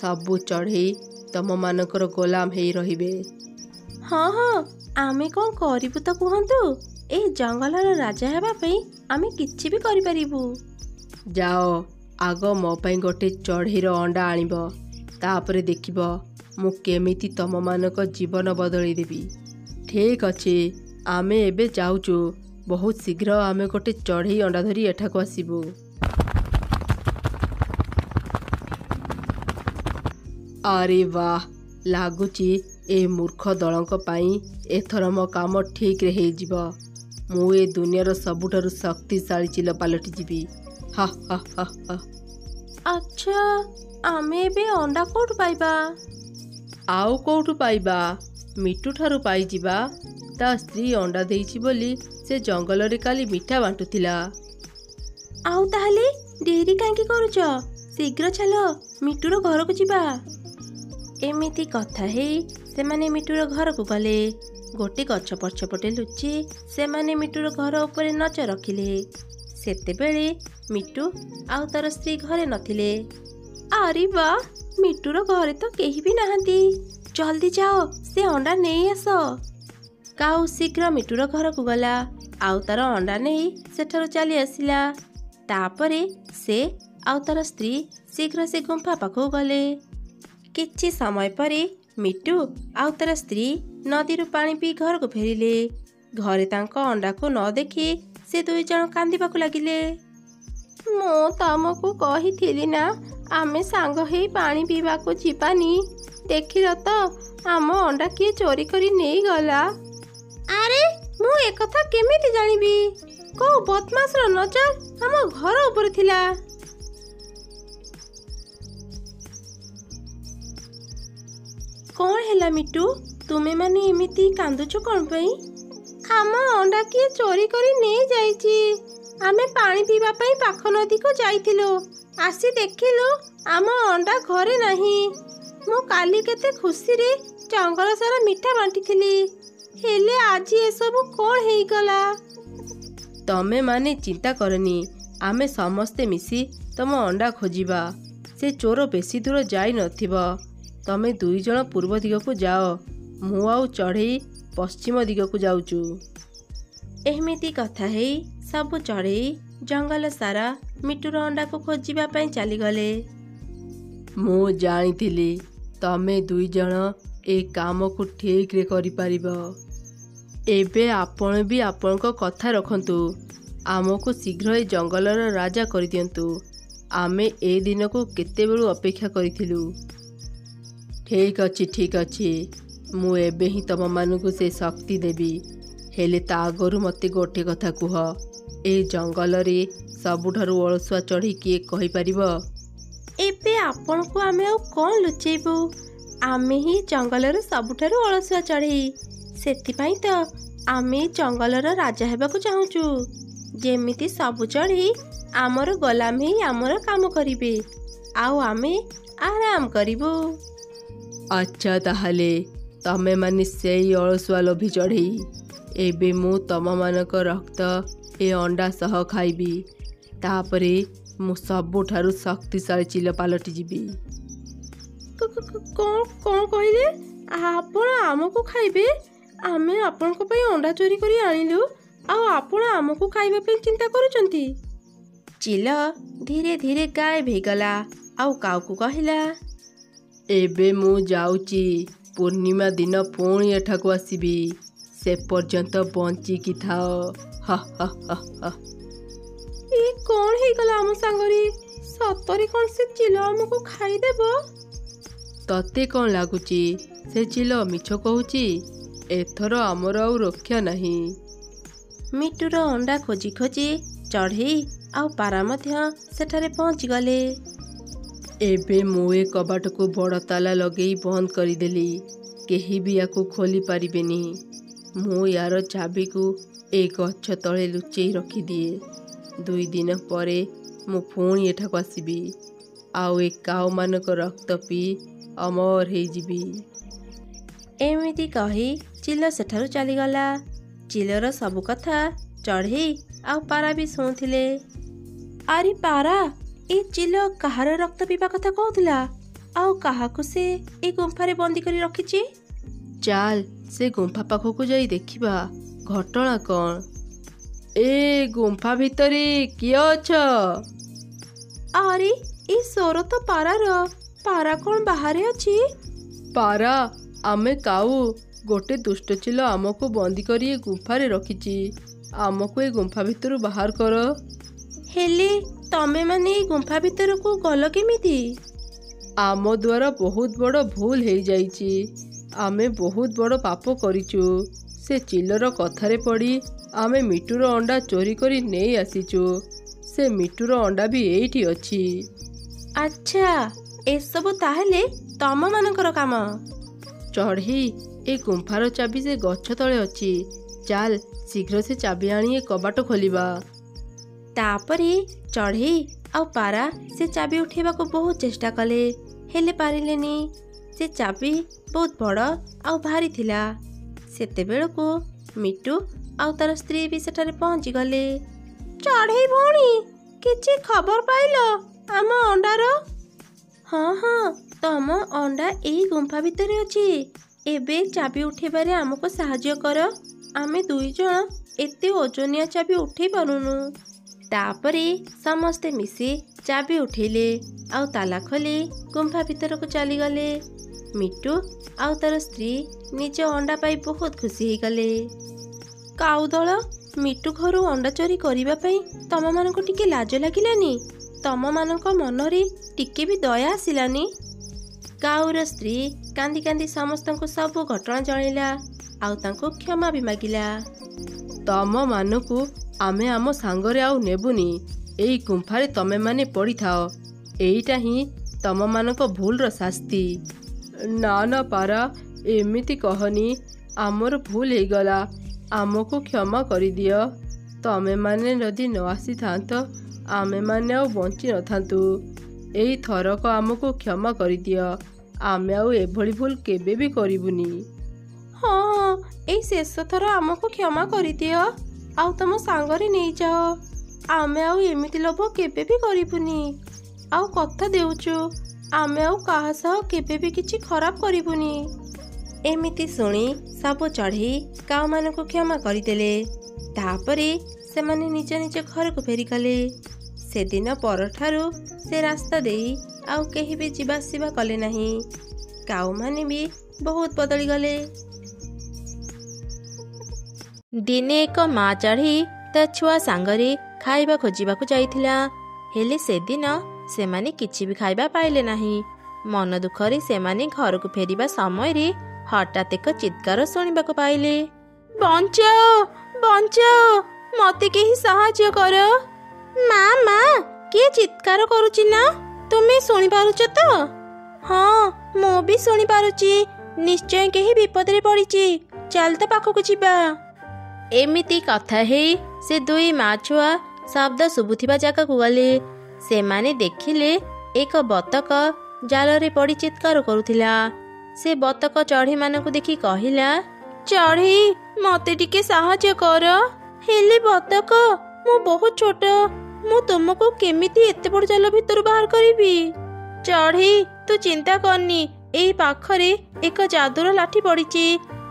ସବୁ ଚଢ଼େଇ ତମମାନଙ୍କର ଗୋଲାମ ହେଇ ରହିବେ। ହଁ ହଁ, ଆମେ କ'ଣ କରିବୁ ତ କୁହନ୍ତୁ? ଏ ଜଙ୍ଗଲର ରାଜା ହେବା ପାଇଁ ଆମେ କିଛି ବି କରିପାରିବୁ। ଯାଅ, ଆଗ ମୋ ପାଇଁ ଗୋଟେ ଚଢ଼େଇର ଅଣ୍ଡା ଆଣିବ, ତାପରେ ଦେଖିବ ମୁଁ କେମିତି ତମମାନଙ୍କ ଜୀବନ ବଦଳେଇ ଦେବି। ଠିକ୍ ଅଛି, ଆମେ ଏବେ ଯାଉଛୁ। ବହୁତ ଶୀଘ୍ର ଆମେ ଗୋଟେ ଚଢ଼େଇ ଅଣ୍ଡା ଧରି ଏଠାକୁ ଆସିବୁ। ଆରେ ବାଃ, ଲାଗୁଛି ଏ ମୂର୍ଖ ଦଳଙ୍କ ପାଇଁ ଏଥର ମୋ କାମ ଠିକ୍ରେ ହେଇଯିବ। ମୁଁ ଏ ଦୁନିଆର ସବୁଠାରୁ ଶକ୍ତିଶାଳୀ ଚିଲ ପାଲଟିଯିବି। ହା ହା ହା ହା। ଆଚ୍ଛା, ଆମେ ଏବେ ଅଣ୍ଡା କୋଉଠୁ ପାଇବା? ଆଉ କୋଉଠୁ ପାଇବା? ମିଟୁ ଠାରୁ ପାଇଯିବା। ତା ସ୍ତ୍ରୀ ଅଣ୍ଡା ଦେଇଛି ବୋଲି ସେ ଜଙ୍ଗଲରେ କାଲି ମିଠା ବାଣ୍ଟୁଥିଲା। ଆଉ ତାହେଲେ ଡେରି କାହିଁକି କରୁଛ? ଶୀଘ୍ର ଚାଲ, ମିଟୁର ଘରକୁ ଯିବା। ଏମିତି କଥା ହେଇ ସେମାନେ ମିଟୁର ଘରକୁ ଗଲେ। ଗୋଟେ ଗଛ ପଛପଟେ ଲୁଚି ସେମାନେ ମିଟୁର ଘର ଉପରେ ନଜର ରଖିଲେ। ସେତେବେଳେ ମିଟୁ ଆଉ ତାର ସ୍ତ୍ରୀ ଘରେ ନଥିଲେ। ଆରେ ବାଃ, ମିଟୁର ଘରେ ତ କେହି ବି ନାହାନ୍ତି। ଜଲ୍ଦି ଯାଅ, ସେ ଅଣ୍ଡା ନେଇ ଆସ। କାଉ ଶୀଘ୍ର ମିଟୁର ଘରକୁ ଗଲା, ଆଉ ତାର ଅଣ୍ଡା ନେଇ ସେଠାରୁ ଚାଲି ଆସିଲା। ତାପରେ ସେ ଆଉ ତାର ସ୍ତ୍ରୀ ଶୀଘ୍ର ସେ ଗୁମ୍ଫା ପାଖକୁ ଗଲେ। କିଛି ସମୟ ପରେ ମିଟୁ ଆଉ ତାର ସ୍ତ୍ରୀ ନଦୀରୁ ପାଣି ପିଇ ଘରକୁ ଫେରିଲେ। ଘରେ ତାଙ୍କ ଅଣ୍ଡାକୁ ନ ଦେଖି ସେ ଦୁଇ ଜଣ କାନ୍ଦିବାକୁ ଲାଗିଲେ। ମୁଁ ତମକୁ କହିଥିଲି ନା, ଆମେ ସାଙ୍ଗ ହେଇ ପାଣି ପିଇବାକୁ ଯିବାନି। ଦେଖିଲ ତ, ଆମ ଅଣ୍ଡା କିଏ ଚୋରି କରି ନେଇଗଲା। ଆରେ ମୁଁ ଏକଥା କେମିତି ଜାଣିବି? କୋଉ ବଦମାସର ନଜର ଆମ ଘର ଉପରେ ଥିଲା। କ'ଣ ହେଲା ମିଟୁ, ତୁମେ ମାନେ ଏମିତି କାନ୍ଦୁଛ କ'ଣ ପାଇଁ? ଆମ ଅଣ୍ଡା କିଏ ଚୋରି କରି ନେଇଯାଇଛି। ଆମେ ପାଣି ପିଇବା ପାଇଁ ପାଖ ନଦୀକୁ ଯାଇଥିଲୁ। ଆସି ଦେଖିଲୁ ଆମ ଅଣ୍ଡା ଘରେ ନାହିଁ। ମୁଁ କାଲି କେତେ ଖୁସିରେ ଜଙ୍ଗଲ ସାରା ମିଠା ବାଣ୍ଟିଥିଲି, ହେଲେ ଆଜି ଏସବୁ କ'ଣ ହେଇଗଲା? ତମେ ମାନେ ଚିନ୍ତା କରନି, ଆମେ ସମସ୍ତେ ମିଶି ତମ ଅଣ୍ଡା ଖୋଜିବା। ସେ ଚୋର ବେଶୀ ଦୂର ଯାଇ ନଥିବ। ତମେ ଦୁଇ ଜଣ ପୂର୍ବ ଦିଗକୁ ଯାଅ, ମୁଁ ଆଉ ଚଢ଼େଇ ପଶ୍ଚିମ ଦିଗକୁ ଯାଉଛୁ। ଏମିତି କଥା ହେଇ ସବୁ ଚଢ଼େଇ ଜଙ୍ଗଲ ସାରା ମିଟୁର ଅଣ୍ଡାକୁ ଖୋଜିବା ପାଇଁ ଚାଲିଗଲେ। ମୁଁ ଜାଣିଥିଲି ତମେ ଦୁଇ ଜଣ ଏ କାମକୁ ଠିକ୍ରେ କରିପାରିବ। ଏବେ ଆପଣ ବି ଆପଣଙ୍କ କଥା ରଖନ୍ତୁ। ଆମକୁ ଶୀଘ୍ର ଏ ଜଙ୍ଗଲର ରାଜା କରିଦିଅନ୍ତୁ। ଆମେ ଏ ଦିନକୁ କେତେବେଳୁ ଅପେକ୍ଷା କରିଥିଲୁ। ଠିକ୍ ଅଛି, ଠିକ୍ ଅଛି, ମୁଁ ଏବେ ହିଁ ତମମାନଙ୍କୁ ସେ ଶକ୍ତି ଦେବି। ହେଲେ ତା ଆଗରୁ ମୋତେ ଗୋଟେ କଥା କୁହ, ଏ ଜଙ୍ଗଲରେ ସବୁଠାରୁ ଅଳସୁଆ ଚଢ଼େଇ କିଏ କହିପାରିବ? ଏବେ ଆପଣଙ୍କୁ ଆମେ ଆଉ କ'ଣ ଲୁଚେଇବୁ? ଆମେ ହିଁ ଜଙ୍ଗଲର ସବୁଠାରୁ ଅଳସୁଆ ଚଢ଼େଇ। ସେଥିପାଇଁ ତ ଆମେ ଜଙ୍ଗଲର ରାଜା ହେବାକୁ ଚାହୁଁଛୁ। ଯେମିତି ସବୁ ଚଢ଼େଇ ଆମର ଗୋଲାମ ହେଇ ଆମର କାମ କରିବେ, ଆଉ ଆମେ ଆରାମ କରିବୁ। ଆଚ୍ଛା, ତାହେଲେ ତମେ ମାନେ ସେଇ ଅଳସୁଆ ଲୋଭୀ ଚଢ଼େଇ। ଏବେ ମୁଁ ତମମାନଙ୍କ ରକ୍ତ ଏ ଅଣ୍ଡା ସହ ଖାଇବି। ତାପରେ ମୁଁ ସବୁଠାରୁ ଶକ୍ତିଶାଳୀ ଚିଲ ପାଲଟିଯିବି। କ'ଣ କହିଲେ? ଆପଣ ଆମକୁ ଖାଇବେ? ଆମେ ଆପଣଙ୍କ ପାଇଁ ଅଣ୍ଡା ଚୋରି କରି ଆଣିଲୁ, ଆଉ ଆପଣ ଆମକୁ ଖାଇବା ପାଇଁ ଚିନ୍ତା କରୁଛନ୍ତି? ଚିଲ ଧୀରେ ଧୀରେ ଗାୟବ ହେଇଗଲା ଆଉ କାଉକୁ କହିଲା, ଏବେ ମୁଁ ଯାଉଛି। ପୂର୍ଣ୍ଣିମା ଦିନ ପୁଣି ଏଠାକୁ ଆସିବି। ସେ ପର୍ଯ୍ୟନ୍ତ ବଞ୍ଚିକି ଥାଅ। ହା ହା ହା ହା। ଏ କ'ଣ ହେଇଗଲା ଆମ ସାଙ୍ଗରେ? ସତରେ କ'ଣ ସେ ଚିଲ ଆମକୁ ଖାଇଦେବ? ତତେ କ'ଣ ଲାଗୁଛି ସେ ଚିଲ ମିଛ କହୁଛି? ଏଥର ଆମର ଆଉ ରକ୍ଷା ନାହିଁ। ମିଟୁର ଅଣ୍ଡା ଖୋଜି ଖୋଜି ଚଢ଼େଇ ଆଉ ପାରା ମଧ୍ୟ ସେଠାରେ ପହଞ୍ଚିଗଲେ। ଏବେ ମୁଁ ଏ କବାଟକୁ ବଡ଼ ତାଲା ଲଗେଇ ବନ୍ଦ କରିଦେଲି। କେହି ବି ୟାକୁ ଖୋଲି ପାରିବେନି। ମୁଁ ୟାର ଚାବିକୁ ଏ ଗଛ ତଳେ ଲୁଚେଇ ରଖିଦିଏ। 2 ଦିନ ପରେ ମୁଁ ପୁଣି ଏଠାକୁ ଆସିବି, ଆଉ ଏ କାଉମାନଙ୍କ ରକ୍ତ ପିଇ ଅମର ହେଇଯିବି। ଏମିତି କହି ଚିଲ ସେଠାରୁ ଚାଲିଗଲା। ଚିଲର ସବୁ କଥା ଚଢ଼େଇ ଆଉ ପାରା ବି ଶୁଣୁଥିଲେ। ଆରେ ପାରା, ଏ ଚିଲ କାହାର ରକ୍ତ ପିଇବା କଥା କହୁଥିଲା? ଆଉ କାହାକୁ ସେ ଏ ଗୁମ୍ଫାରେ ବନ୍ଦୀ କରି ରଖିଛି? ଚାଲ ସେ ଗୁମ୍ଫା ପାଖକୁ ଯାଇ ଦେଖିବା ଘଟଣା କ'ଣ। ଏ ଗୁମ୍ଫା ଭିତରେ କିଏ ଅଛ? ଆରେ ଏ ସ୍ୱର ତ ପାରାର। ପାରା କ'ଣ ବାହାରେ ଅଛି? ପାରା, ଆମେ କାଉ। ଗୋଟେ ଦୁଷ୍ଟ ଚିଲ ଆମକୁ ବନ୍ଦୀ କରି ଏ ଗୁମ୍ଫାରେ ରଖିଛି। ଆମକୁ ଏ ଗୁମ୍ଫା ଭିତରୁ ବାହାର କର। ହେଲେ ତମେ ମାନେ ଏ ଗୁମ୍ଫା ଭିତରକୁ ଗଲ କେମିତି? ଆମ ଦ୍ୱାରା ବହୁତ ବଡ଼ ଭୁଲ ହେଇଯାଇଛି। ଆମେ ବହୁତ ବଡ଼ ପାପ କରିଛୁ। ସେ ଚିଲର କଥାରେ ପଡ଼ି ଆମେ ମିଟୁର ଅଣ୍ଡା ଚୋରି କରି ନେଇ ଆସିଛୁ। ସେ ମିଟୁର ଅଣ୍ଡା ବି ଏଇଠି ଅଛି। ଆଚ୍ଛା, ଏସବୁ ତାହେଲେ ତମମାନଙ୍କର କାମ। ଚଢ଼େଇ, ଏ ଗୁମ୍ଫାର ଚାବି ସେ ଗଛ ତଳେ ଅଛି। ଚାଲ ଶୀଘ୍ର ସେ ଚାବି ଆଣି ଏ କବାଟ ଖୋଲିବା। ତାପରେ ଚଢ଼େଇ ଆଉ ପାରା ସେ ଚାବି ଉଠେଇବାକୁ ବହୁତ ଚେଷ୍ଟା କଲେ, ହେଲେ ପାରିଲେନି। ସେ ଚାବି ବହୁତ ବଡ଼ ଆଉ ଭାରି ଥିଲା। ସେତେବେଳକୁ ମିଟୁ ଆଉ ତାର ସ୍ତ୍ରୀ ବି ସେଠାରେ ପହଞ୍ଚିଗଲେ। ଚଢ଼େଇ ଭଉଣୀ, କିଛି ଖବର ପାଇଲ ଆମ ଅଣ୍ଡାର? ହଁ ହଁ, ତମ ଅଣ୍ଡା ଏଇ ଗୁମ୍ଫା ଭିତରେ ଅଛି। ଏବେ ଚାବି ଉଠେଇବାରେ ଆମକୁ ସାହାଯ୍ୟ କର। ଆମେ 2 ଜଣ ଏତେ ଓଜନିଆ ଚାବି ଉଠେଇ ପାରୁନୁ। ତାପରେ ସମସ୍ତେ ମିଶି ଚାବି ଉଠେଇଲେ ଆଉ ତାଲା ଖୋଲି ଗୁମ୍ଫା ଭିତରକୁ ଚାଲିଗଲେ। ମିଟୁ ଆଉ ତାର ସ୍ତ୍ରୀ ନିଜ ଅଣ୍ଡା ପାଇ ବହୁତ ଖୁସି ହେଇଗଲେ। କାଉ ଦଳ, ମିଟୁ ଘରୁ ଅଣ୍ଡା ଚୋରି କରିବା ପାଇଁ ତମମାନଙ୍କୁ ଟିକେ ଲାଜ ଲାଗିଲାନି? ତମମାନଙ୍କ ମନରେ ଟିକେ ବି ଦୟା ଆସିଲାନି? କାଉର ସ୍ତ୍ରୀ କାନ୍ଦି କାନ୍ଦି ସମସ୍ତଙ୍କୁ ସବୁ ଘଟଣା ଜଣେଇଲା ଆଉ ତାଙ୍କୁ କ୍ଷମା ବି ମାଗିଲା। ତମମାନଙ୍କୁ ଆମେ ଆମ ସାଙ୍ଗରେ ଆଉ ନେବୁନି। ଏଇ ଗୁମ୍ଫାରେ ତମେମାନେ ପଡ଼ିଥାଅ। ଏଇଟା ହିଁ ତମମାନଙ୍କ ଭୁଲର ଶାସ୍ତି। ନା ନା ପାରା, ଏମିତି କହନି। ଆମର ଭୁଲ ହେଇଗଲା। ଆମକୁ କ୍ଷମା କରିଦିଅ। ତମେମାନେ ଯଦି ନ ଆସିଥାନ୍ତ ଆମେମାନେ ଆଉ ବଞ୍ଚି ନଥାନ୍ତୁ। ଏଇ ଥରକ ଆମକୁ କ୍ଷମା କରିଦିଅ। ଆମେ ଆଉ ଏଭଳି ଭୁଲ କେବେ ବି କରିବୁନି। ହଁ, ଏଇ ଶେଷ ଥର ଆମକୁ କ୍ଷମା କରିଦିଅ ଆଉ ତମ ସାଙ୍ଗରେ ନେଇଯାଅ। ଆମେ ଆଉ ଏମିତି ଲୋଭ କେବେ ବି କରିବୁନି। ଆଉ କଥା ଦେଉଛୁ, ଆମେ ଆଉ କାହା ସହ କେବେ ବି କିଛି ଖରାପ କରିବୁନି। ଏମିତି ଶୁଣି ସବୁ ଚଢ଼େଇ କାଉମାନଙ୍କୁ କ୍ଷମା କରିଦେଲେ। ତାପରେ ସେମାନେ ନିଜ ନିଜ ଘରକୁ ଫେରିଗଲେ। ସେଦିନ ପରଠାରୁ ସେ ରାସ୍ତା ଦେଇ ଆଉ କେହି ବି ଯିବା ଆସିବା କଲେ ନାହିଁ। କାଉମାନେ ବି ବହୁତ ବଦଳିଗଲେ। ଦିନେ ଏକ ମା ଚଢ଼େଇ ତା ଛୁଆ ସାଙ୍ଗରେ ଖାଇବା ଖୋଜିବାକୁ ଯାଇଥିଲା। ହେଲେ ସେଦିନ ସେମାନେ କିଛି ବି ଖାଇବା ପାଇଲେ ନାହିଁ। ମନ ଦୁଃଖରେ ସେମାନେ ଘରକୁ ଫେରିବା ସମୟରେ ହଠାତ୍ ଏକ ଚିତ୍କାର ଶୁଣିବାକୁ ପାଇଲେ। ବଞ୍ଚାଅ, ବଞ୍ଚାଅ, ମତେ କେହି ସାହାଯ୍ୟ କର। ମା ମା, କିଏ ଚିତ୍କାର କରୁଛି ନା? ତୁମେ ଶୁଣିପାରୁଛ ତ? ହଁ, ମୁଁ ବି ଶୁଣିପାରୁଛି। ନିଶ୍ଚୟ କେହି ବିପଦରେ ପଡ଼ିଛି। ଚାଲ ତା ପାଖକୁ ଯିବା। ଏମିତି କଥା ହେଇ ସେ 2 ମା ଛୁଆ ଶବ୍ଦ ଶୁଭୁଥିବା ଜାଗାକୁ ଗଲେ। ସେମାନେ ଦେଖିଲେ ଏକ ବତକ ଜାଲରେ ପଡ଼ି ଚିତ୍କାର କରୁଥିଲା। ସେ ବତକ ଚଢ଼େଇମାନଙ୍କୁ ଦେଖି କହିଲା, ଚଢ଼େଇ, ମତେ ଟିକେ ସାହାଯ୍ୟ କର। ହେଲେ ବତକ, ମୁଁ ବହୁତ ଛୋଟ। ମୁଁ ତୁମକୁ କେମିତି ଏତେ ବଡ଼ ଜାଲ ଭିତରୁ ବାହାର କରିବି? ଚଢ଼େଇ, ତୁ ଚିନ୍ତା କରନି, ଏଇ ପାଖରେ ଏକ ଯାଦୁର ଲାଠି ପଡ଼ିଛି।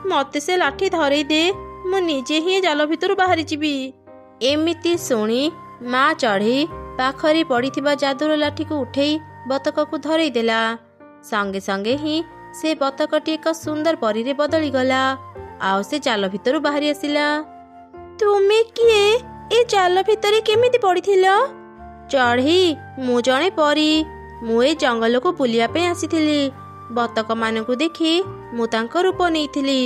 ମତେ ସେ ଲାଠି ଧରେଇ ଦେ, ମୁଁ ନିଜେ ହିଁ ଜାଲ ଭିତରୁ ବାହାରିଯିବି। ଏମିତି ଶୁଣି ମା ଚଢ଼େଇ ପାଖରେ ପଡ଼ିଥିବା ଯାଦୁର ଲାଠିକୁ ଉଠେଇ ବତକକୁ ଧରେଇ ଦେଲା। ସଙ୍ଗେ ସଙ୍ଗେ ହିଁ ସେ ବତକଟି ଏକ ସୁନ୍ଦର ପରୀରେ ବଦଳିଗଲା, ଆଉ ସେ ଜାଲ ଭିତରୁ ବାହାରି ଆସିଲା। ତୁମେ କିଏ? ଏ ଜାଲ ଭିତରେ କେମିତି ପଡ଼ିଥିଲ? ଚଢ଼େଇ, ମୁଁ ଜଣେ ପରୀ। ମୁଁ ଏ ଜଙ୍ଗଲକୁ ବୁଲିବା ପାଇଁ ଆସିଥିଲି। ବତକମାନଙ୍କୁ ଦେଖି ମୁଁ ତାଙ୍କ ରୂପ ନେଇଥିଲି।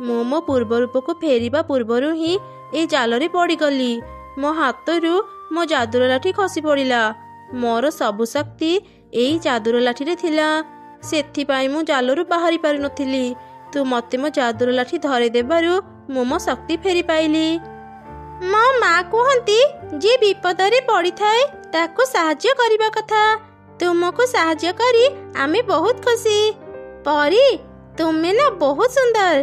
ମୁଁ ମୋ ପୂର୍ବ ରୂପକୁ ଫେରିବା ପୂର୍ବରୁ ହିଁ ଏ ଜାଲରେ ପଡ଼ିଗଲି। ମୋ ହାତରୁ ମୋ ଯାଦୁର ଲାଠି ଖସି ପଡ଼ିଲା। ମୋର ସବୁ ଶକ୍ତି ଏଇ ଯାଦୁର ଲାଠିରେ ଥିଲା, ସେଥିପାଇଁ ମୁଁ ଜାଲରୁ ବାହାରି ପାରିନଥିଲି। ତୁ ମୋତେ ମୋ ଯାଦୁର ଲାଠି ଧରେଇ ଦେବାରୁ ମୁଁ ମୋ ଶକ୍ତି ଫେରି ପାଇଲି। ମୋ ମା କୁହନ୍ତି, ଯିଏ ବିପଦରେ ପଡ଼ିଥାଏ ତାକୁ ସାହାଯ୍ୟ କରିବା କଥା। ତୁମକୁ ସାହାଯ୍ୟ କରି ଆମେ ବହୁତ ଖୁସି। ପରୀ, ତୁମେ ନା ବହୁତ ସୁନ୍ଦର।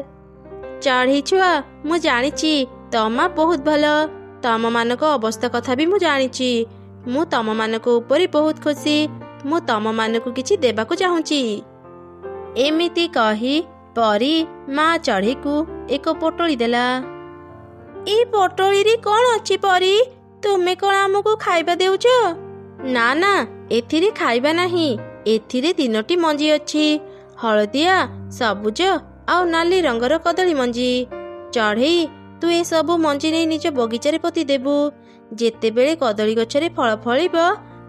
ଚଢ଼େଇ ଛୁଆ, ମୁଁ ଜାଣିଛି ତମ ବହୁତ ଭଲ। ତମମାନଙ୍କ ଅବସ୍ଥା କଥା ବି ମୁଁ ଜାଣିଛି। ମୁଁ ତମମାନଙ୍କ ଉପରେ ବହୁତ ଖୁସି। ମୁଁ ତମମାନଙ୍କୁ କିଛି ଦେବାକୁ ଚାହୁଁଛି। ଏମିତି କହି ପରୀ ମା ଚଢ଼େଇକୁ ଏକ ପୋଟଳି ଦେଲା। ଏ ପୋଟଳିରେ କ'ଣ ଅଛି ପରୀ? ତୁମେ କ'ଣ ଆମକୁ ଖାଇବା ଦେଉଛ? ନା ନା, ଏଥିରେ ଖାଇବା ନାହିଁ। ଏଥିରେ 3ଟି ମଞ୍ଜି ଅଛି, ହଳଦିଆ, ସବୁଜ ଆଉ ନାଲି ରଙ୍ଗର କଦଳୀ ମଞ୍ଜି। ଚଢ଼େଇ, ତୁ ଏସବୁ ମଞ୍ଜି ନେଇ ନିଜ ବଗିଚାରେ ପୋତି ଦେବୁ। ଯେତେବେଳେ କଦଳୀ ଗଛରେ ଫଳ ଫଳିବ,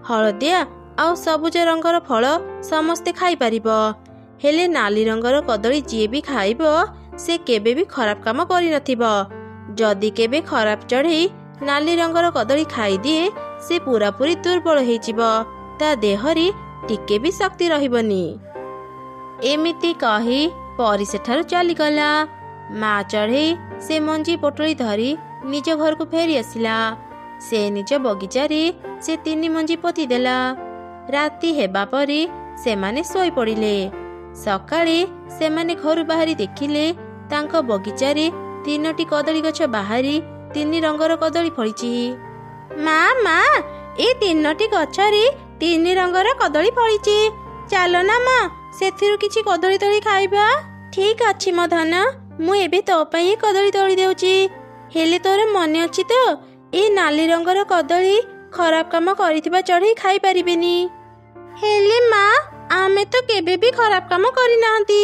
ହଳଦିଆ ଆଉ ସବୁଜ ରଙ୍ଗର ଫଳ ସମସ୍ତେ ଖାଇପାରିବ। ହେଲେ ନାଲି ରଙ୍ଗର କଦଳୀ ଯିଏ ବି ଖାଇବ, ସେ କେବେ ବି ଖରାପ କାମ କରିନଥିବ। ଯଦି କେବେ ଖରାପ ଚଢ଼େଇ ନାଲି ରଙ୍ଗର କଦଳୀ ଖାଇଦିଏ, ସେ ପୁରାପୁରି ଦୁର୍ବଳ ହେଇଯିବ। ତା ଦେହରେ ଟିକେ ବି ଶକ୍ତି ରହିବନି। ଏମିତି କହି ପରୀ ସେଠାରୁ ଚାଲିଗଲା। ମା ଚଢ଼େଇ ସେ ମଞ୍ଜି ପୋଟଳି ଧରି ନିଜ ଘରକୁ ଫେରି ଆସିଲା। ସେ ନିଜ ବଗିଚାରେ ସେ 3 ମଞ୍ଜି ପୋତି ଦେଲା। ରାତି ହେବା ପରେ ସେମାନେ ଶୋଇପଡ଼ିଲେ। ସକାଳେ ସେମାନେ ଘରୁ ବାହାରି ଦେଖିଲେ ତାଙ୍କ ବଗିଚାରେ 3ଟି କଦଳୀ ଗଛ ବାହାରି 3 ରଙ୍ଗର କଦଳୀ ଫଳିଛି। ମା, ଏ 3ଟି ଗଛରେ 3 ରଙ୍ଗର କଦଳୀ ଫଳିଛି। ଚାଲ ନା ମା, ସେଥିରୁ କିଛି କଦଳୀ ତୋଳି ଖାଇବା। ଠିକ ଅଛି ମୋ ଧନ, ମୁଁ ଏବେ ତୋ ପାଇଁ କଦଳୀ ତୋଳି ଦେଉଛି। ହେଲେ ତୋର ମନେ ଅଛି ତ, ଏ ନାଲି ରଙ୍ଗର କଦଳୀ ଖରାପ କାମ କରିଥିବା ଚଢ଼େଇ ଖାଇପାରିବେନି। ହେଲେ ମା, ଆମେ ତ କେବେ ବି ଖରାପ କାମ କରିନାହାନ୍ତି।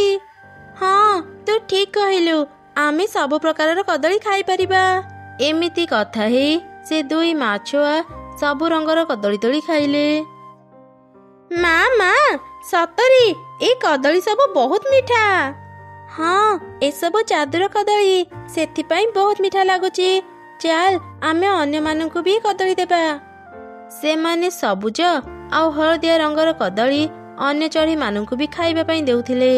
ହଁ, ତୁ ଠିକ କହିଲୁ। ଆମେ ସବୁ ପ୍ରକାରର କଦଳୀ ଖାଇପାରିବା। ଏମିତି କଥା ହେଇ ସେ 2 ମା ଛୁଆ ସବୁ ରଙ୍ଗର କଦଳୀ ତୋଳି ଖାଇଲେ। ମା, ସତରେ ଏ କଦଳୀ ସବୁ ବହୁତ ମିଠା। ହଁ, ଏସବୁ ଯାଦୁର କଦଳୀ, ସେଥିପାଇଁ ବହୁତ ମିଠା ଲାଗୁଛି। ଚାଲ, ଆମେ ଅନ୍ୟମାନଙ୍କୁ ବି କଦଳୀ ଦେବା। ସେମାନେ ସବୁଜ ଆଉ ହଳଦିଆ ରଙ୍ଗର କଦଳୀ ଅନ୍ୟ ଚଢ଼େଇମାନଙ୍କୁ ବି ଖାଇବା ପାଇଁ ଦେଉଥିଲେ।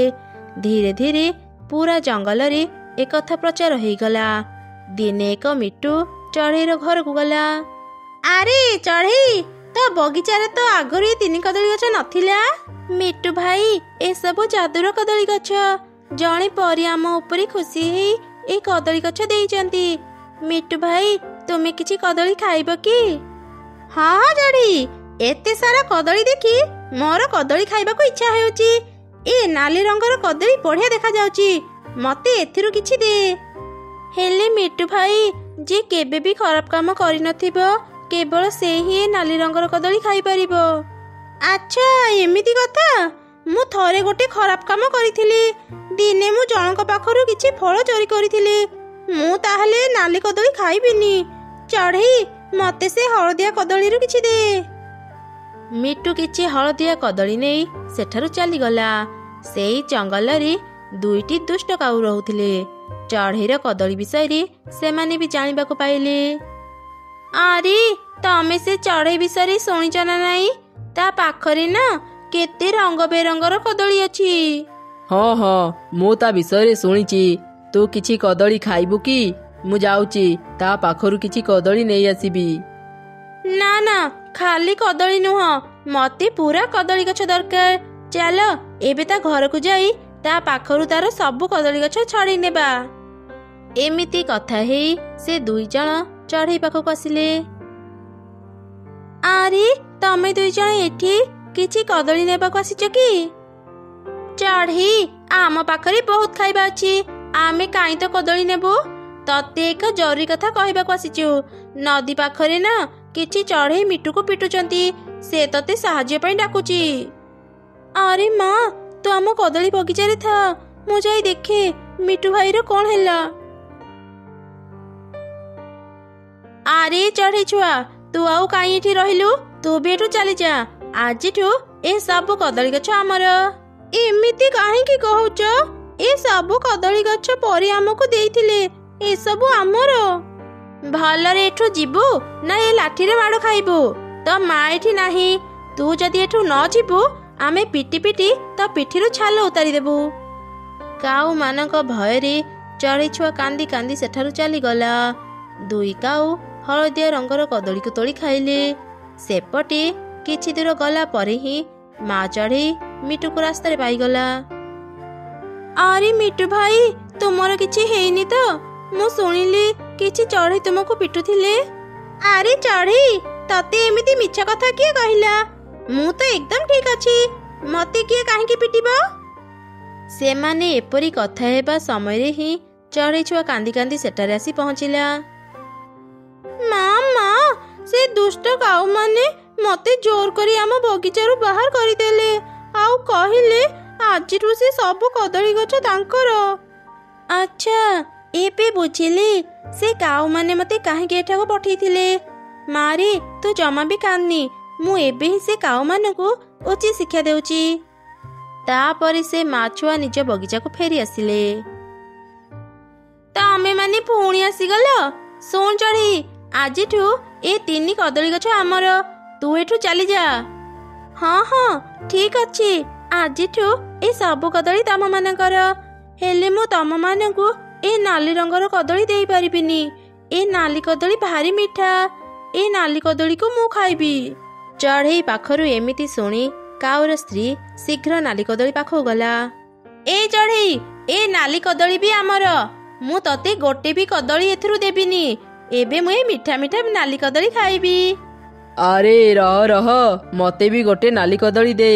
ଧୀରେ ଧୀରେ ପୁରା ଜଙ୍ଗଲରେ ଏକଥା ପ୍ରଚାର ହେଇଗଲା। ଦିନେ ଏକ ମିଟୁ ଚଢ଼େଇର ଘରକୁ ଗଲା। ଆରେ ଚଢ଼େଇ, ତୋ ବଗିଚାରେ ତ ଆଗରୁ ଏ 3 କଦଳୀ ଗଛ ନଥିଲା। ମିଟୁ ଭାଇ, ଏସବୁ ଯାଦୁର କଦଳୀ ଗଛ। ଜଣେ ପରୀ ଆମ ଉପରେ ଖୁସି ହେଇ ଏ କଦଳୀ ଗଛ ଦେଇଛନ୍ତି। ମିଟୁ ଭାଇ, ତୁମେ କିଛି କଦଳୀ ଖାଇବ କି? ହଁ ଚଢ଼େଇ, ଏତେ ସାରା କଦଳୀ ଦେଖି ମୋର କଦଳୀ ଖାଇବାକୁ ଇଚ୍ଛା ହେଉଛି। ଏ ନାଲି ରଙ୍ଗର କଦଳୀ ବଢ଼ିଆ ଦେଖାଯାଉଛି। ମତେ ଏଥିରୁ କିଛି ଦେ। ହେଲେ ମିଟୁ ଭାଇ, ଯିଏ କେବେ ବି ଖରାପ କାମ କରିନଥିବ, କେବଳ ସେ ହିଁ ନାଲି ରଙ୍ଗର କଦଳୀ ଖାଇପାରିବ। ଆଚ୍ଛା, ଏମିତି କଥା। ମୁଁ ଥରେ ଗୋଟେ ଖରାପ କାମ କରିଥିଲି। ଦିନେ ମୁଁ ଜଣଙ୍କ ପାଖରୁ କିଛି ଫଳ ଚୋରି କରିଥିଲି। ମୁଁ ତାହେଲେ ନାଲି କଦଳୀ ଖାଇବିନି। ଚଢ଼େଇ, ମତେ ସେ ହଳଦିଆ କଦଳୀରୁ କିଛି ଦେ। ମିଟୁ କିଛି ହଳଦିଆ କଦଳୀ ନେଇ ସେଠାରୁ ଚାଲିଗଲା। ସେଇ ଜଙ୍ଗଲରେ 2ଟି ଦୁଷ୍ଟ କାଉ ରହୁଥିଲେ। ଚଢ଼େଇର କଦଳୀ ବିଷୟରେ ସେମାନେ ବି ଜାଣିବାକୁ ପାଇଲେ। ଆରେ, ତମେ ସେ ଚଢ଼େଇ ବିଷୟରେ ଶୁଣିଛ ନା ନାଇଁ? ତା ପାଖରେ ନା କେତେ ରଙ୍ଗ ବେରଙ୍ଗର କଦଳୀ ଅଛି। ହଁ, ମୁଁ ତା ବିଷୟରେ ଶୁଣିଛି। ତୁ କିଛି କଦଳୀ ଖାଇବୁ କି? ମୁଁ ଯାଉଛି ତା ପାଖରୁ କିଛି କଦଳୀ ନେଇ ଆସିବି। ନା, ଖାଲି କଦଳୀ ନୁହଁ, ମତେ ପୁରା କଦଳୀ ଗଛ ଦରକାର। ଚାଲ, ଏବେ ତା ଘରକୁ ଯାଇ ତା ପାଖରୁ ତାର ସବୁ କଦଳୀ ଗଛ ଛଡ଼େଇ ନେବା। ଏମିତି କଥା ହେଇ ସେ 2 ଜଣ ଚଢ଼େଇ ପାଖକୁ ଆସିଲେ। ଆରେ, ତମେ 2 ଜଣ ଏଠି କିଛି କଦଳୀ ନେବାକୁ ଆସିଛ କି? ଚଢ଼େଇ, ଆମ ପାଖରେ ବହୁତ ଖାଇବା ଅଛି, ଆମେ କାହିଁ ତ କଦଳୀ ନେବୁ? ତତେ ଏକ ଜରୁରୀ କଥା କହିବାକୁ ଆସିଛୁ। ନଦୀ ପାଖରେ ନା କିଛି ଚଢ଼େଇ ମିଟୁକୁ ପିଟୁଛନ୍ତି, ସେ ତତେ ସାହାଯ୍ୟ ପାଇଁ ଡାକୁଛି। ଆରେ ମା, ତୁ ଆମ କଦଳୀ ବଗିଚାରେ ଥା, ମୁଁ ଯାଇ ଦେଖେ ମିଟୁ ଭାଇର କ'ଣ ହେଲା। ଆରେ ଚଢ଼େଇ ଛୁଆ, ତୁ ଆଉ କାହିଁ ଏଠି ରହିଲୁ? ତୁ ବି ଏଠୁ ଚାଲିଯା, ଆଜିଠୁ ଏ ସବୁ କଦଳୀ ଗଛ ଆମର। ଏମିତି କାହିଁକି କହୁଛ? ଏ ସବୁ କଦଳୀ ଗଛ ପରି ଆମକୁ ଦେଇଥିଲେ, ଏସବୁ ଆମର। ଭଲରେ ଏଠୁ ଯିବୁ ନା ଏ ଲାଠିରେ ମାଡ଼ ଖାଇବୁ? ତ ମା ଏଠି ନାହିଁ, ତୁ ଯଦି ଏଠୁ ନ ଯିବୁ ଆମେ ପିଟି ପିଟି ତ ପିଠିରୁ ଛାଲ ଉତାରିଦେବୁ। କାଉ ମାନଙ୍କ ଭୟରେ ଚଢ଼େଇ ଛୁଆ କାନ୍ଦି କାନ୍ଦି ସେଠାରୁ ଚାଲିଗଲା। ଦୁଇ କାଉ ହଳଦିଆ ରଙ୍ଗର କଦଳୀକୁ ତୋଳି ଖାଇଲେ। ସେପଟେ କିଛି ଦୂର ଗଲା ପରେ ହିଁ ମା ଚଢ଼େଇ ମିଟୁକୁ ରାସ୍ତାରେ ପାଇଗଲା। ଆରେ ମିଟୁ ଭାଇ, ତୁମର କିଛି ହେଇନି ତ? ମୁଁ ଶୁଣିଲି କିଛି ଚଢ଼େଇ ତୁମକୁ ପିଟୁଥିଲେ। ଆରେ ଚଢ଼େଇ, ତତେ ଏମିତି ମିଛ କଥା କିଏ କହିଲା? ମୁଁ ତ ଏକଦମ ଠିକ ଅଛି, ମତେ କିଏ କାହିଁକି ପିଟିବ? ସେମାନେ ଏପରି କଥା ହେବା ସମୟରେ ହିଁ ଚଢ଼େଇ ଛୁଆ କାନ୍ଦି କାନ୍ଦି ସେଠାରେ ଆସି ପହଞ୍ଚିଲା। ମା, ସେ ଦୁଷ୍ଟ କାଉମାନେ ମତେ ଜୋର କରି ଆମ ବଗିଚାରୁ ବାହାର କରିଦେଲେ, ଆଉ କହିଲେ ଆଜିଠୁ ସେ ସବୁ କଦଳୀ ଗଛ ତାଙ୍କର। ଆଚ୍ଛା, ଏବେ ବୁଝିଲି ସେ କାଉମାନେ ମତେ କାହିଁକି ଏଠାକୁ ପଠେଇଥିଲେ। ମାରେ, ତୁ ଜମା ବି କାନ୍ଦନି, ମୁଁ ଏବେ ହିଁ ସେ କାଉମାନଙ୍କୁ ଉଚିତ ଶିକ୍ଷା ଦେଉଛି। ତାପରେ ସେ ମା ଛୁଆ ନିଜ ବଗିଚାକୁ ଫେରି ଆସିଲେ। ତମେ ମାନେ ପୁଣି ଆସିଗଲ? ଶୁଣ ଚଢ଼େଇ, ଆଜିଠୁ ଏ 3 କଦଳୀ ଗଛ ଆମର, ତୁ ଏଠୁ ଚାଲିଯା। ହଁ, ଠିକ ଅଛି, ଆଜିଠୁ ଏ ସବୁ କଦଳୀ ତମ ମାନଙ୍କର। ହେଲେ ମୁଁ ତମ ମାନଙ୍କୁ ଏ ନାଲି ରଙ୍ଗର କଦଳୀ ଦେଇପାରିବିନି। ଏ ନାଲି କଦଳୀ ଭାରି ମିଠା, ଏ ନାଲି କଦଳୀକୁ ମୁଁ ଖାଇବି। ଚଢ଼େଇ ପାଖରୁ ଏମିତି ଶୁଣି କାଉର ସ୍ତ୍ରୀ ଶୀଘ୍ର ନାଲି କଦଳୀ ପାଖକୁ ଗଲା। ଏ ଚଢ଼େଇ, ଏ ନାଲି କଦଳୀ ବି ଆମର, ମୁଁ ତତେ ଗୋଟେ ବି କଦଳୀ ଏଥିରୁ ଦେବିନି। ଏବେ ମୁଁ ଏ ମିଠା ମିଠା ନାଲି କଦଳୀ ଖାଇବି। ଆରେ ରହ, ମତେ ବି ଗୋଟେ ନାଲି କଦଳୀ ଦେ,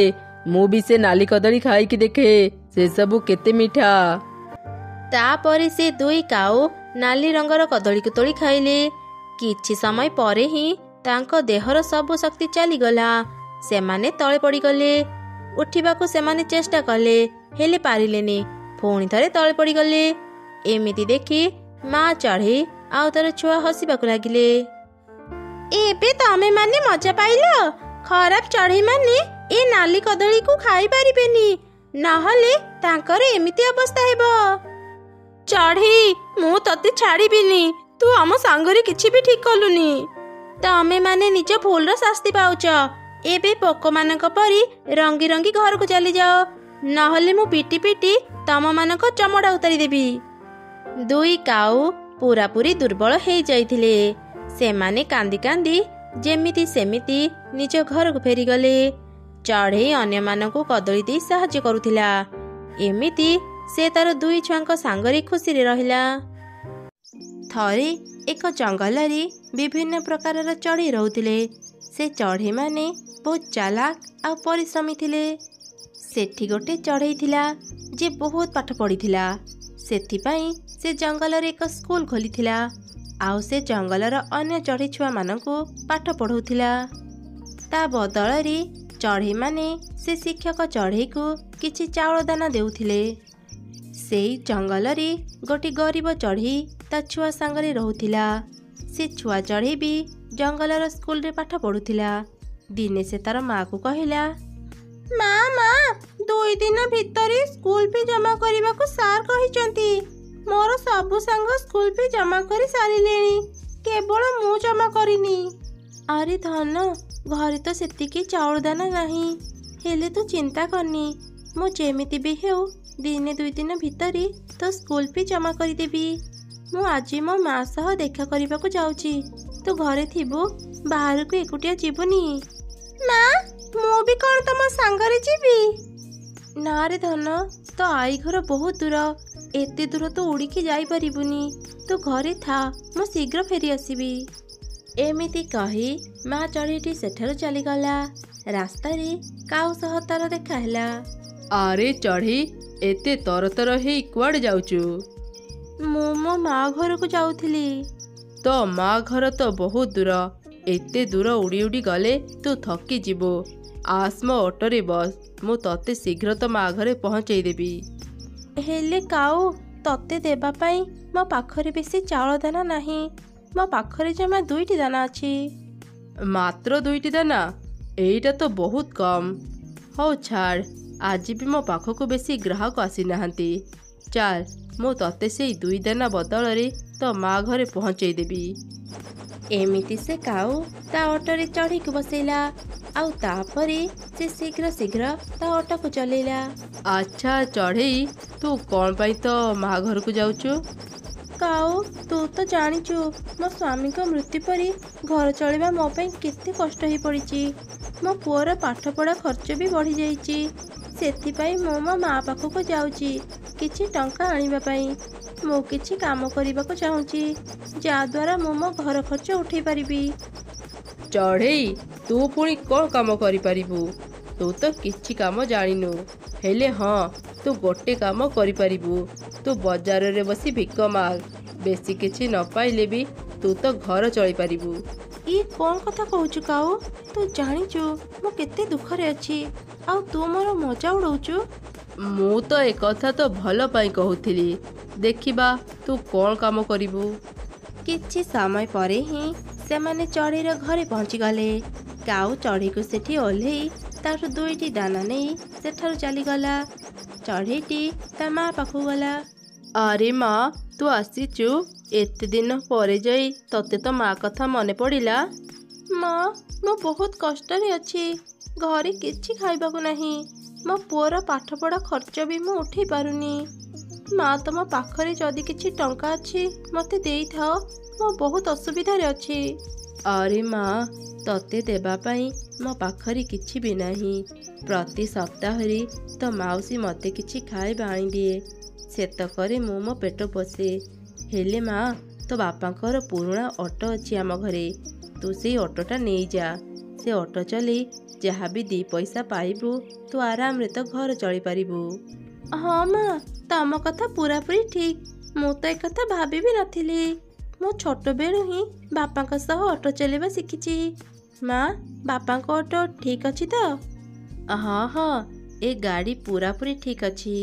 ମୁଁ ବି ସେ ନାଲି କଦଳୀ ଖାଇକି ଦେଖେ ସେ ସବୁ କେତେ ମିଠା। ତାପରେ ସେ 2 କାଉ ନାଲି ରଙ୍ଗର କଦଳୀକୁ ତୋଳି ଖାଇଲେ। କିଛି ସମୟ ପରେ ହିଁ ତାଙ୍କ ଦେହର ସବୁ ଶକ୍ତି ଚାଲିଗଲା। ସେମାନେ ତଳେ ପଡ଼ିଗଲେ। ଉଠିବାକୁ ସେମାନେ ଚେଷ୍ଟା କଲେ, ହେଲେ ପାରିଲେନି, ପୁଣି ଥରେ ତଳେ ପଡ଼ିଗଲେ। ଏମିତି ଦେଖି ମା ଚଢ଼େଇ ଆଉ ତାର ଛୁଆ ହସିବାକୁ ଲାଗିଲେ। ଏବେ ତମେ ମାନେ ମଜା ପାଇଲ? ଖରାପ ଚଢ଼େଇ ମାନେ ଏ ନାଲି କଦଳୀକୁ ଖାଇ ପାରିବେନି, ନହେଲେ ତାଙ୍କର ଏମିତି ଅବସ୍ଥା ହେବ। ଚଢ଼େଇ, ମୁଁ ତତେ ଛାଡ଼ିବିନି, ତୁ ଆମ ସାଙ୍ଗରେ କିଛି ବି ଠିକ କଲୁନି। ତମେ ମାନେ ନିଜ ଭୁଲର ଶାସ୍ତି ପାଉଛ। ଏବେ ପୋକମାନଙ୍କ ପରି ରଙ୍ଗି ରଙ୍ଗି ଘରକୁ ଚାଲିଯାଅ, ନହେଲେ ମୁଁ ପିଟି ପିଟି ତମ ମାନଙ୍କ ଚମଡ଼ା ଉତାରିଦେବି। 2 କାଉ ପୁରାପୁରି ଦୁର୍ବଳ ହେଇଯାଇଥିଲେ। ସେମାନେ କାନ୍ଦି କାନ୍ଦି ଯେମିତି ସେମିତି ନିଜ ଘରକୁ ଫେରିଗଲେ। ଚଢ଼େଇ ଅନ୍ୟମାନଙ୍କୁ କଦଳୀ ଦେଇ ସାହାଯ୍ୟ କରୁଥିଲା। ଏମିତି ସେ ତାର 2 ଛୁଆଙ୍କ ସାଙ୍ଗରେ ଖୁସିରେ ରହିଲା। ଥରେ ଏକ ଜଙ୍ଗଲରେ ବିଭିନ୍ନ ପ୍ରକାରର ଚଢ଼େଇ ରହୁଥିଲେ। ସେ ଚଢ଼େଇମାନେ ବହୁତ ଚାଲାକ ଆଉ ପରିଶ୍ରମୀ ଥିଲେ। ସେଠି ଗୋଟେ ଚଢ଼େଇ ଥିଲା ଯେ ବହୁତ ପାଠ ପଢ଼ିଥିଲା। ସେଥିପାଇଁ ସେ ଜଙ୍ଗଲରେ ଏକ ସ୍କୁଲ ଖୋଲିଥିଲା, ଆଉ ସେ ଜଙ୍ଗଲର ଅନ୍ୟ ଚଢ଼େଇ ଛୁଆମାନଙ୍କୁ ପାଠ ପଢ଼ଉଥିଲା। ତା ବଦଳରେ ଚଢ଼େଇମାନେ ସେ ଶିକ୍ଷକ ଚଢ଼େଇକୁ କିଛି ଚାଉଳ ଦାନା ଦେଉଥିଲେ। ସେଇ ଜଙ୍ଗଲରେ ଗୋଟିଏ ଗରିବ ଚଢ଼େଇ ତା ଛୁଆ ସାଙ୍ଗରେ ରହୁଥିଲା। ସେ ଛୁଆ ଚଢ଼େଇ ବି ଜଙ୍ଗଲର ସ୍କୁଲରେ ପାଠ ପଢ଼ୁଥିଲା। ଦିନେ ସେ ତାର ମାକୁ କହିଲା, ମା, 2 ଦିନ ଭିତରେ ସ୍କୁଲ ଫି ଜମା କରିବାକୁ ସାର୍ କହିଛନ୍ତି। ମୋର ସବୁ ସାଙ୍ଗ ସ୍କୁଲ ଫି ଜମା କରି ସାରିଲେଣି, କେବଳ ମୁଁ ଜମା କରିନି। ଆରେ ଧନ, ଘରେ ତ ସେତିକି ଚାଉଳ ଦାନା ନାହିଁ, ହେଲେ ତୁ ଚିନ୍ତା କରନି, ମୁଁ ଯେମିତି ବି ହେଉ ଦିନେ 2 ଦିନ ଭିତରେ ତ ସ୍କୁଲ ଫି ଜମା କରିଦେବି। ମୁଁ ଆଜି ମୋ ମା ସହ ଦେଖା କରିବାକୁ ଯାଉଛି, ତୁ ଘରେ ଥିବୁ, ବାହାରକୁ ଏକୁଟିଆ ଯିବୁନି। ମା, ମୁଁ ବି କ'ଣ ତମ ସାଙ୍ଗରେ ଯିବି? ନା ରେ ଧନ, ତ ଆଈ ଘର ବହୁତ ଦୂର, ଏତେ ଦୂର ତୁ ଉଡ଼ିକି ଯାଇପାରିବୁନି, ତୁ ଘରେ ଥା, ମୁଁ ଶୀଘ୍ର ଫେରି ଆସିବି। ଏମିତି କହି ମା ଚଢ଼େଇଟି ସେଠାରୁ ଚାଲିଗଲା। ରାସ୍ତାରେ କାଉ ସହ ତାର ଦେଖା ହେଲା। ଆରେ ଚଢ଼େଇ, ଏତେ ତରତର ହେଇ କୁଆଡ଼େ ଯାଉଛୁ? ମୁଁ ମୋ ମା ଘରକୁ ଯାଉଥିଲି। ତୋ ମା ଘର ତ ବହୁତ ଦୂର। ଏତେ ଦୂର ଉଡ଼ି ଉଡ଼ି ଗଲେ ତୁ ଥକିଯିବୁ। ଆସ ମୋ ଅଟୋରେ ବସ୍, ମୁଁ ତତେ ଶୀଘ୍ର ତୋ ମା ଘରେ ପହଞ୍ଚେଇ ଦେବି। ହେଲେ କାଉ, ତତେ ଦେବା ପାଇଁ ମୋ ପାଖରେ ବେଶୀ ଚାଉଳ ଦାନା ନାହିଁ। ମୋ ପାଖରେ ଜମା 2ଟି ଦାନା ଅଛି। ମାତ୍ର 2ଟି ଦାନା? ଏଇଟା ତ ବହୁତ କମ୍। ହଉ ଛାଡ଼, ଆଜି ବି ମୋ ପାଖକୁ ବେଶୀ ଗ୍ରାହକ ଆସିନାହାନ୍ତି। ଚାଲ, ମୁଁ ତତେ ସେଇ 2 ଦାନା ବଦଳରେ ତୋ ମା ଘରେ ପହଞ୍ଚେଇ ଦେବି। ଏମିତି ସେ କାଉ ତା ଅଟୋରେ ଚଢ଼ିକି ବସେଇଲା, ଆଉ ତାପରେ ସେ ଶୀଘ୍ର ଶୀଘ୍ର ତା ଅଟୋକୁ ଚଲେଇଲା। ଆଚ୍ଛା ଚଢ଼େଇ, ତୁ କ'ଣ ପାଇଁ ତୋ ମା ଘରକୁ ଯାଉଛୁ? କାଉ, ତୁ ତ ଜାଣିଛୁ ମୋ ସ୍ୱାମୀଙ୍କ ମୃତ୍ୟୁ ପରେ ଘର ଚଳିବା ମୋ ପାଇଁ କେତେ କଷ୍ଟ ହେଇ ପଡ଼ିଛି। ମୋ ପୁଅର ପାଠପଢ଼ା ଖର୍ଚ୍ଚ ବି ବଢ଼ିଯାଇଛି। ସେଥିପାଇଁ ମୁଁ ମୋ ମା ପାଖକୁ ଯାଉଛି କିଛି ଟଙ୍କା ଆଣିବା ପାଇଁ। ମୁଁ କିଛି କାମ କରିବାକୁ ଚାହୁଁଛି, ଯାହାଦ୍ୱାରା ମୁଁ ମୋ ଘର ଖର୍ଚ୍ଚ ଉଠେଇ ପାରିବି। ଚଢ଼େଇ, ତୁ ପୁଣି କ'ଣ କାମ କରିପାରିବୁ? ତୁ ତ କିଛି କାମ ଜାଣିନୁ। ହେଲେ ହଁ, ତୁ ଗୋଟେ କାମ କରିପାରିବୁ। ତୁ ବଜାରରେ ବସି ଭିକ ମାଗ। ବେଶୀ କିଛି ନ ପାଇଲେ ବି ତୁ ତ ଘର ଚଳିପାରିବୁ। ଇଏ କ'ଣ କଥା କହୁଛୁ କାଉ? ତୁ ଜାଣିଛୁ ମୁଁ କେତେ ଦୁଃଖରେ ଅଛି, ଆଉ ତୁ ମୋର ମଜା ଉଡ଼ଉଛୁ। ମୁଁ ତ ଏକଥା ତ ଭଲ ପାଇଁ କହୁଥିଲି। ଦେଖିବା ତୁ କ'ଣ କାମ କରିବୁ। କିଛି ସମୟ ପରେ ହିଁ ସେମାନେ ଚଢ଼େଇର ଘରେ ପହଞ୍ଚିଗଲେ। କାଉ ଚଢ଼େଇକୁ ସେଠି ଓହ୍ଲେଇ ତାଠୁ 2ଟି ଦାନା ନେଇ ସେଠାରୁ ଚାଲିଗଲା। ଚଢ଼େଇଟି ତା ମା ପାଖକୁ ଗଲା। ଆରେ ମା, ତୁ ଆସିଛୁ? ଏତେ ଦିନ ପରେ ଯାଇ ତତେ ତ ମା କଥା ମନେ ପଡ଼ିଲା। ମା, ମୁଁ ବହୁତ କଷ୍ଟରେ ଅଛି। ଘରେ କିଛି ଖାଇବାକୁ ନାହିଁ। ମୋ ପୁଅର ପାଠପଢ଼ା ଖର୍ଚ୍ଚ ବି ମୁଁ ଉଠେଇ ପାରୁନି। ମା, ତମ ପାଖରେ ଯଦି କିଛି ଟଙ୍କା ଅଛି ମୋତେ ଦେଇଥାଅ। ମୁଁ ବହୁତ ଅସୁବିଧାରେ ଅଛି। ଆରେ ମା, ତତେ ଦେବା ପାଇଁ ମୋ ପାଖରେ କିଛି ବି ନାହିଁ। ପ୍ରତି ସପ୍ତାହରେ ତୋ ମାଉସୀ ମୋତେ କିଛି ଖାଇବା ଆଣିଦିଏ। ସେତକରେ ମୁଁ ମୋ ପେଟ ପୋଷେ। ହେଲେ ମା, ତୋ ବାପାଙ୍କର ପୁରୁଣା ଅଟୋ ଅଛି ଆମ ଘରେ। ତୁ ସେଇ ଅଟୋଟା ନେଇଯା। ସେ ଅଟୋ ଚଲେଇ ଯାହା ବି 2 ପଇସା ପାଇବୁ, ତୁ ଆରାମରେ ତ ଘର ଚଳିପାରିବୁ। ହଁ ମା, ତମ କଥା ପୁରାପୁରି ଠିକ୍। ମୁଁ ତ ଏକଥା ଭାବିବି ନଥିଲି। ମୁଁ ଛୋଟବେଳୁ ହିଁ ବାପାଙ୍କ ସହ ଅଟୋ ଚଲେଇବା ଶିଖିଛି। ମା, ବାପାଙ୍କ ଅଟୋ ଠିକ୍ ଅଛି ତ? ହଁ ହଁ, ଏ ଗାଡ଼ି ପୁରାପୁରି ଠିକ୍ ଅଛି।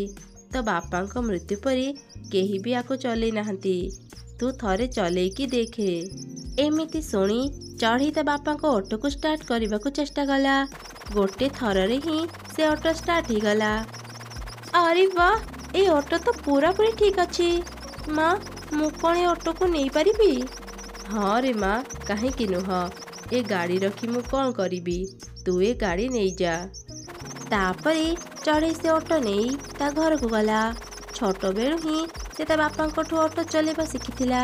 ତୋ ବାପାଙ୍କ ମୃତ୍ୟୁ ପରେ କେହି ବି ଆକୁ ଚଲେଇ ନାହାନ୍ତି। ତୁ ଥରେ ଚଲେଇକି ଦେଖେ। ଏମିତି ଶୁଣି ଚଢ଼େଇ ତା ବାପାଙ୍କ ଅଟୋକୁ ଷ୍ଟାର୍ଟ କରିବାକୁ ଚେଷ୍ଟା କଲା। ଗୋଟେ ଥରରେ ହିଁ ସେ ଅଟୋ ଷ୍ଟାର୍ଟ ହେଇଗଲା। ଆରେ ବାଃ, ଏ ଅଟୋ ତ ପୁରାପୁରି ଠିକ୍ ଅଛି। ମା, ମୁଁ କ'ଣ ଏ ଅଟୋକୁ ନେଇପାରିବି? ହଁ ରେ ମା, କାହିଁକି ନୁହଁ। ଏ ଗାଡ଼ି ରଖି ମୁଁ କ'ଣ କରିବି? ତୁ ଏ ଗାଡ଼ି ନେଇଯା। ତାପରେ ଚଢ଼େଇ ସେ ଅଟୋ ନେଇ ତା ଘରକୁ ଗଲା। ଛୋଟବେଳୁ ହିଁ ସେ ତା ବାପାଙ୍କଠୁ ଅଟୋ ଚଲେଇବା ଶିଖିଥିଲା।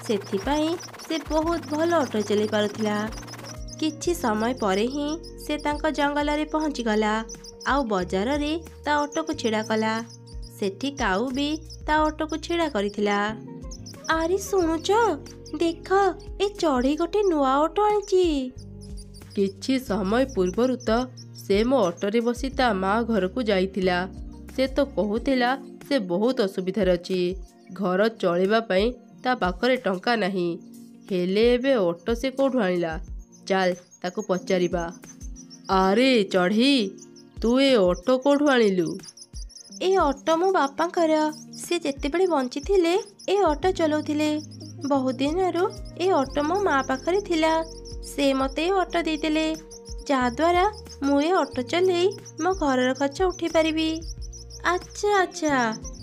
ସେଥିପାଇଁ ସେ ବହୁତ ଭଲ ଅଟୋ ଚଲେଇ ପାରୁଥିଲା। କିଛି ସମୟ ପରେ ହିଁ ସେ ତାଙ୍କ ଜଙ୍ଗଲରେ ପହଞ୍ଚିଗଲା, ଆଉ ବଜାରରେ ତା ଅଟୋକୁ ଛିଡ଼ା କଲା। ସେଠି କାଉ ବି ତା ଅଟୋକୁ ଛିଡ଼ା କରିଥିଲା। ଆରେ ଶୁଣୁଛ, ଦେଖ, ଏ ଚଢ଼େଇ ଗୋଟେ ନୂଆ ଅଟୋ ଆଣିଛି। କିଛି ସମୟ ପୂର୍ବରୁ ତ ସେ ମୋ ଅଟୋରେ ବସି ତା ମା ଘରକୁ ଯାଇଥିଲା। ସେ ତ କହୁଥିଲା ସେ ବହୁତ ଅସୁବିଧାରେ ଅଛି। ଘର ଚଳିବା ପାଇଁ ତା ପାଖରେ ଟଙ୍କା ନାହିଁ। ହେଲେ ଏବେ ଅଟୋ ସେ କେଉଁଠୁ ଆଣିଲା? ଚାଲ ତାକୁ ପଚାରିବା। ଆରେ ଚଢ଼େଇ, ତୁ ଏ ଅଟୋ କେଉଁଠୁ ଆଣିଲୁ? ଏ ଅଟୋ ମୋ ବାପାଙ୍କର। ସେ ଯେତେବେଳେ ବଞ୍ଚିଥିଲେ ଏ ଅଟୋ ଚଲାଉଥିଲେ। ବହୁତ ଦିନରୁ ଏ ଅଟୋ ମୋ ମା ପାଖରେ ଥିଲା। ସେ ମୋତେ ଏ ଅଟୋ ଦେଇଦେଲେ, ଯାହାଦ୍ୱାରା ମୁଁ ଏ ଅଟୋ ଚଲେଇ ମୋ ଘରର ଖର୍ଚ୍ଚ ଉଠେଇ ପାରିବି। ଆଚ୍ଛା ଆଚ୍ଛା,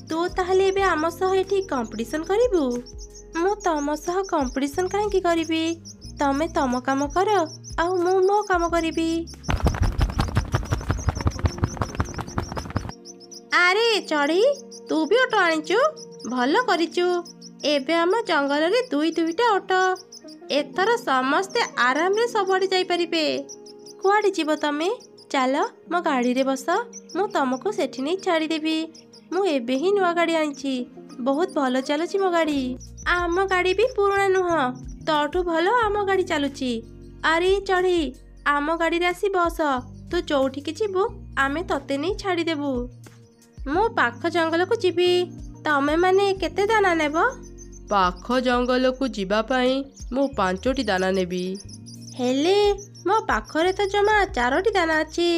ତୁ ତାହେଲେ ଏବେ ଆମ ସହ ଏଠି କମ୍ପିଟିସନ୍ କରିବୁ? ମୁଁ ତମ ସହ କମ୍ପିଟିସନ୍ କାହିଁକି କରିବି? ତମେ ତମ କାମ କର, ଆଉ ମୁଁ ମୋ କାମ କରିବି। ଆରେ ଚଢ଼େଇ, ତୁ ବି ଅଟୋ ଆଣିଛୁ? ଭଲ କରିଛୁ। ଏବେ ଆମ ଜଙ୍ଗଲରେ 2ଟା ଅଟୋ। ଏଥର ସମସ୍ତେ ଆରାମରେ ସବୁଆଡ଼େ ଯାଇପାରିବେ। କୁଆଡ଼େ ଯିବ ତମେ? ଚାଲ ମୋ ଗାଡ଼ିରେ ବସ, ମୁଁ ତମକୁ ସେଠି ନେଇ ଛାଡ଼ିଦେବି। ମୁଁ ଏବେ ହିଁ ନୂଆ ଗାଡ଼ି ଆଣିଛି। ବହୁତ ଭଲ ଚାଲୁଛି ମୋ ଗାଡ଼ି। ଆମ ଗାଡ଼ି ବି ପୁରୁଣା ନୁହଁ, ତୋଠୁ ଭଲ ଆମ ଗାଡ଼ି ଚାଲୁଛି। ଆରେ ଚଢ଼େଇ, ଆମ ଗାଡ଼ିରେ ଆସି ବସ। ତୁ ଯୋଉଠିକି ଯିବୁ ଆମେ ତତେ ନେଇ ଛାଡ଼ିଦେବୁ। ମୁଁ ପାଖ ଜଙ୍ଗଲକୁ ଯିବି। ତମେମାନେ କେତେ ଦାନା ନେବ? ପାଖ ଜଙ୍ଗଲକୁ ଯିବା ପାଇଁ ମୁଁ 5ଟି ଦାନା ନେବି। ହେଲେ ମୋ ପାଖରେ ତ ଜମା 4ଟି ଦାନା ଅଛି।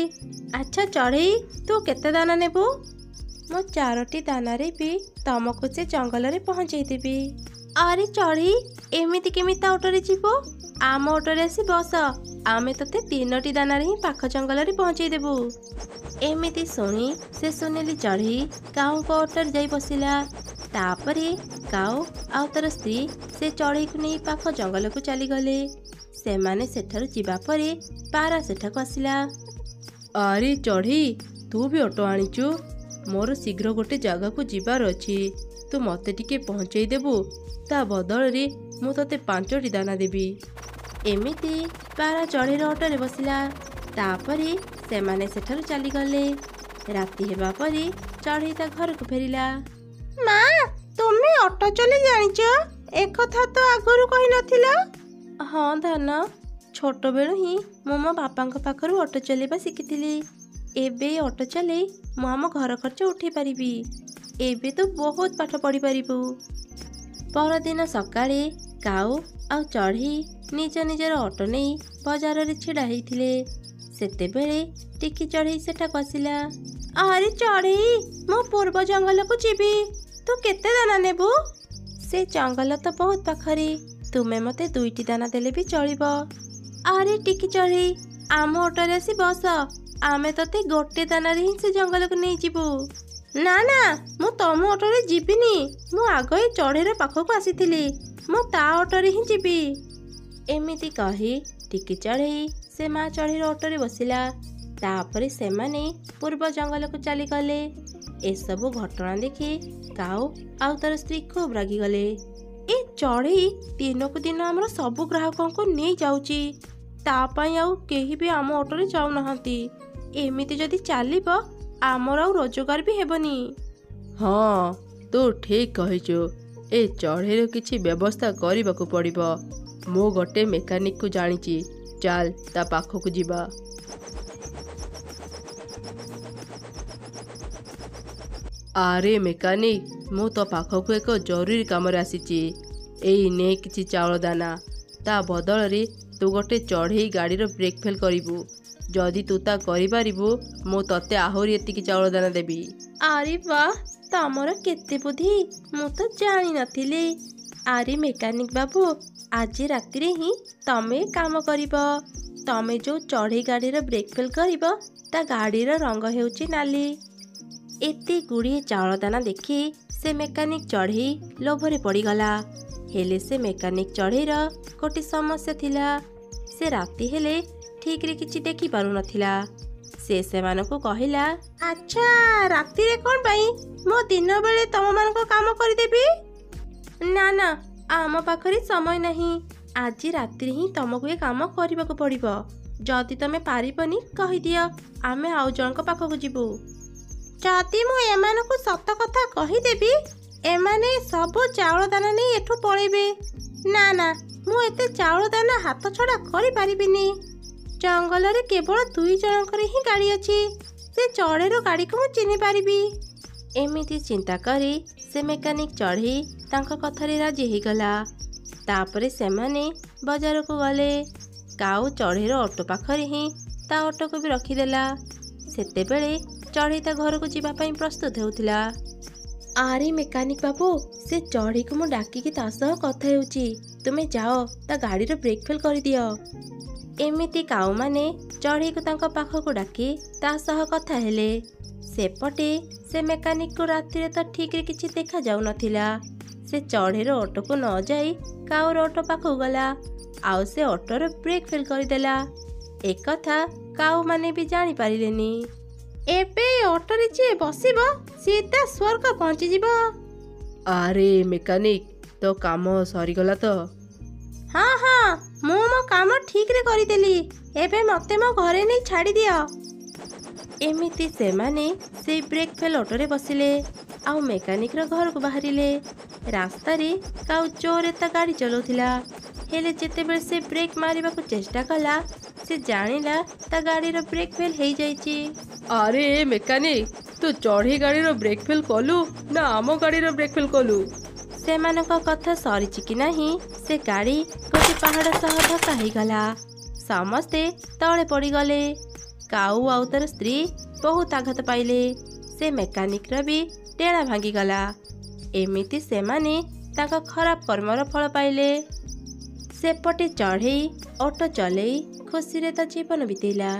ଆଚ୍ଛା ଚଢ଼େଇ, ତୁ କେତେ ଦାନା ନେବୁ? ମୁଁ 4ଟି ଦାନାରେ ବି ତମକୁ ସେ ଜଙ୍ଗଲରେ ପହଞ୍ଚେଇ ଦେବି। ଆରେ ଚଢ଼େଇ, ଏମିତି କେମିତି ଅଟୋରେ ଯିବୁ? ଆମ ଅଟୋରେ ଆସି ବସ। ଆମେ ତତେ 3ଟି ଦାନାରେ ହିଁ ପାଖ ଜଙ୍ଗଲରେ ପହଞ୍ଚେଇ ଦେବୁ। ଏମିତି ଶୁଣି ସେ ସୁନେଲି ଚଢ଼େଇ କାଉଙ୍କ ଅଟୋରେ ଯାଇ ବସିଲା। ତାପରେ କାଉ ଆଉ ତାର ସ୍ତ୍ରୀ ସେ ଚଢ଼େଇକୁ ନେଇ ପାଖ ଜଙ୍ଗଲକୁ ଚାଲିଗଲେ। ସେମାନେ ସେଠାରୁ ଯିବା ପରେ ପାରା ସେଠାକୁ ଆସିଲା। ଆରେ ଚଢ଼େଇ, ତୁ ବି ଅଟୋ ଆଣିଛୁ? ମୋର ଶୀଘ୍ର ଗୋଟେ ଜାଗାକୁ ଯିବାର ଅଛି। ତୁ ମୋତେ ଟିକେ ପହଞ୍ଚେଇ ଦେବୁ? ତା ବଦଳରେ ମୁଁ ତତେ 5ଟି ଦାନା ଦେବି। ଏମିତି ପାରା ଚଢ଼େଇର ଅଟୋରେ ବସିଲା। ତାପରେ ସେମାନେ ସେଠାରୁ ଚାଲିଗଲେ। ରାତି ହେବା ପରେ ଚଢ଼େଇ ତା ଘରକୁ ଫେରିଲା। ମା, ତୁମେ ଅଟୋ ଚଲେଇ ଜାଣିଛ? ଏକଥା ତ ଆଗରୁ କହିନଥିଲ। ହଁ ଧନ, ଛୋଟବେଳୁ ହିଁ ମୁଁ ମୋ ବାପାଙ୍କ ପାଖରୁ ଅଟୋ ଚଲେଇବା ଶିଖିଥିଲି। ଏବେ ଅଟୋ ଚଲେଇ ମୁଁ ଆମ ଘର ଖର୍ଚ୍ଚ ଉଠେଇ ପାରିବି। ଏବେ ତୁ ବହୁତ ପାଠ ପଢ଼ିପାରିବୁ। ପରଦିନ ସକାଳେ କାଉ ଆଉ ଚଢ଼େଇ ନିଜ ନିଜର ଅଟୋ ନେଇ ବଜାରରେ ଛିଡ଼ା ହେଇଥିଲେ। ସେତେବେଳେ ଟିକି ଚଢ଼େଇ ସେଠାକୁ ଆସିଲା। ଆରେ ଚଢ଼େଇ, ମୁଁ ପୂର୍ବ ଜଙ୍ଗଲକୁ ଯିବି। ତୁ କେତେ ଦାନା ନେବୁ? ସେ ଜଙ୍ଗଲ ତ ବହୁତ ପାଖରେ। ତୁମେ ମୋତେ 2ଟି ଦାନା ଦେଲେ ବି ଚଳିବ। ଆରେ ଟିକି ଚଢ଼େଇ, ଆମ ଅଟୋରେ ଆସି ବସ। ଆମେ ତତେ 1 ଦାନାରେ ହିଁ ସେ ଜଙ୍ଗଲକୁ ନେଇଯିବୁ। ନା ନା, ମୁଁ ତମ ଅଟୋରେ ଯିବିନି। ମୁଁ ଆଗ ଏ ଚଢ଼େଇର ପାଖକୁ ଆସିଥିଲି। ମୁଁ ତା ଅଟୋରେ ହିଁ ଯିବି। ଏମିତି କହି ଟିକି ଚଢ଼େଇ ସେ ମା ଚଢ଼େଇର ଅଟୋରେ ବସିଲା। ତାପରେ ସେମାନେ ପୂର୍ବ ଜଙ୍ଗଲକୁ ଚାଲିଗଲେ। ଏସବୁ ଘଟଣା ଦେଖି କାଉ ଆଉ ତାର ସ୍ତ୍ରୀ ଖୁବ୍ ରାଗିଗଲେ। ଏ ଚଢ଼େଇ ଦିନକୁ ଦିନ ଆମର ସବୁ ଗ୍ରାହକଙ୍କୁ ନେଇ ଯାଉଛି। ତା ପାଇଁ ଆଉ କେହି ବି ଆମ ଅଟୋରେ ଯାଉନାହାନ୍ତି। ଏମିତି ଯଦି ଚାଲିବ ଆମର ଆଉ ରୋଜଗାର ବି ହେବନି। ହଁ, ତୁ ଠିକ୍ କହିଛୁ। ଏ ଚଢ଼େଇର କିଛି ବ୍ୟବସ୍ଥା କରିବାକୁ ପଡ଼ିବ। ମୁଁ ଗୋଟେ ମେକାନିକକୁ ଜାଣିଛି। ଚାଲ ତା ପାଖକୁ ଯିବା। ଆରେ ମେକାନିକ, ମୁଁ ତୋ ପାଖକୁ ଏକ ଜରୁରୀ କାମରେ ଆସିଛି। ଏଇ ନେ କିଛି ଚାଉଳ ଦାନା। ତା ବଦଳରେ ତୁ ଗୋଟେ ଚଢ଼େଇ ଗାଡ଼ିର ବ୍ରେକ୍ ଫେଲ୍ କରିବୁ। ଯଦି ତୁ ତା କରିପାରିବୁ, ମୁଁ ତତେ ଆହୁରି ଏତିକି ଚାଉଳ ଦାନା ଦେବି। ଆରେ ବାଃ, ତମର କେତେ ବୁଦ୍ଧି! ମୁଁ ତ ଜାଣିନଥିଲି। ଆରେ ମେକାନିକ ବାବୁ, ଆଜି ରାତିରେ ହିଁ ତମେ କାମ କରିବ। ତମେ ଯୋଉ ଚଢ଼େଇ ଗାଡ଼ିର ବ୍ରେକ୍ ଫେଲ୍ କରିବ, ତା ଗାଡ଼ିର ରଙ୍ଗ ହେଉଛି ନାଲି। ଏତେ ଗୁଡ଼ିଏ ଚାଉଳ ଦାନା ଦେଖି ସେ ମେକାନିକ ଚଢ଼େଇ ଲୋଭରେ ପଡ଼ିଗଲା। ହେଲେ ସେ ମେକାନିକ ଚଢ଼େଇର ଗୋଟେ ସମସ୍ୟା ଥିଲା। ସେ ରାତି ହେଲେ ଠିକରେ କିଛି ଦେଖିପାରୁନଥିଲା। ସେ ସେମାନଙ୍କୁ କହିଲା, ଆଚ୍ଛା ରାତିରେ କ'ଣ ପାଇଁ? ମୁଁ ଦିନ ବେଳେ ତମମାନଙ୍କ କାମ କରିଦେବି। ନା ନା, ଆମ ପାଖରେ ସମୟ ନାହିଁ। ଆଜି ରାତିରେ ହିଁ ତମକୁ ଏ କାମ କରିବାକୁ ପଡ଼ିବ। ଯଦି ତମେ ପାରିବନି କହିଦିଅ, ଆମେ ଆଉ ଜଣଙ୍କ ପାଖକୁ ଯିବୁ। ଯଦି ମୁଁ ଏମାନଙ୍କୁ ସତ କଥା କହିଦେବି, ଏମାନେ ସବୁ ଚାଉଳ ଦାନା ନେଇ ଏଠୁ ପଳେଇବେ। ନା ନା, ମୁଁ ଏତେ ଚାଉଳ ଦାନା ହାତ ଛଡ଼ା କରିପାରିବିନି। ଜଙ୍ଗଲରେ କେବଳ 2 ଜଣଙ୍କର ହିଁ ଗାଡ଼ି ଅଛି। ସେ ଚଢ଼େଇର ଗାଡ଼ିକୁ ମୁଁ ଚିହ୍ନି ପାରିବି। ଏମିତି ଚିନ୍ତା କରି ସେ ମେକାନିକ ଚଢ଼େଇ ତାଙ୍କ କଥାରେ ରାଜି ହେଇଗଲା। ତାପରେ ସେମାନେ ବଜାରକୁ ଗଲେ। କାଉ ଚଢ଼େଇର ଅଟୋ ପାଖରେ ହିଁ ତା ଅଟୋକୁ ବି ରଖିଦେଲା। ସେତେବେଳେ ଚଢ଼େଇ ତା ଘରକୁ ଯିବା ପାଇଁ ପ୍ରସ୍ତୁତ ହେଉଥିଲା। ଆରେ ମେକାନିକ ବାବୁ, ସେ ଚଢ଼େଇକୁ ମୁଁ ଡାକିକି ତା ସହ କଥା ହେଉଛି। ତୁମେ ଯାଅ, ତା ଗାଡ଼ିର ବ୍ରେକ୍ ଫେଲ୍ କରିଦିଅ। ଏମିତି କାଉମାନେ ଚଢ଼େଇକୁ ତାଙ୍କ ପାଖକୁ ଡାକି ତା ସହ କଥା ହେଲେ। ସେପଟେ ସେ ମେକାନିକକୁ ରାତିରେ ତ ଠିକରେ କିଛି ଦେଖାଯାଉନଥିଲା। ସେ ଚଢ଼େଇର ଅଟୋକୁ ନ ଯାଇ କାଉର ଅଟୋ ପାଖକୁ ଗଲା ଆଉ ସେ ଅଟୋର ବ୍ରେକ୍ ଫେଲ୍ କରିଦେଲା। ଏକଥା କାଉମାନେ ବି ଜାଣିପାରିଲେନି। ଏବେ ଅଟୋରେ ଯିଏ ବସିବ ସିଧା ସ୍ୱର୍ଗ ପହଞ୍ଚିଯିବ। ଆରେ ମେକାନିକ, ତୋ କାମ ସରିଗଲା ତ? ହଁ ହଁ, ମୁଁ ମୋ କାମ ଠିକରେ କରିଦେଲି। ଏବେ ମୋତେ ମୋ ଘରେ ନେଇ ଛାଡ଼ିଦିଅ। ଏମିତି ସେମାନେ ସେଇ ବ୍ରେକ୍ ଫେଲ୍ ଅଟୋରେ ବସିଲେ ଆଉ ମେକାନିକର ଘରକୁ ବାହାରିଲେ। ରାସ୍ତାରେ କାଉ ଜୋରରେ ତା ଗାଡ଼ି ଚଲାଉଥିଲା। ହେଲେ ଯେତେବେଳେ ସେ ବ୍ରେକ୍ ମାରିବାକୁ ଚେଷ୍ଟା କଲା, से जानिला ता गाड़ीर ब्रेक फेल हो जाइची। अरे मेकानिक तू चढ़ी गाड़ीर ब्रेक फेल कलु ना आम गाड़ीर ब्रेक फेल कलु? सेमानक कथा सरीची कि नहीं से गाड़ी गोटे पहाड़ सह धक्का गला। समस्ते तले पड़गले। काऊ आउ तार स्त्री बहुत आघात पाइले। से मेकानिक भी टेणा भांगीगला। एमिति सेमाने ताका खराब कर्मर फल पाइले। सेपटे चढ़े ऑटो चलई खुशी रे ता जीवन बितेला।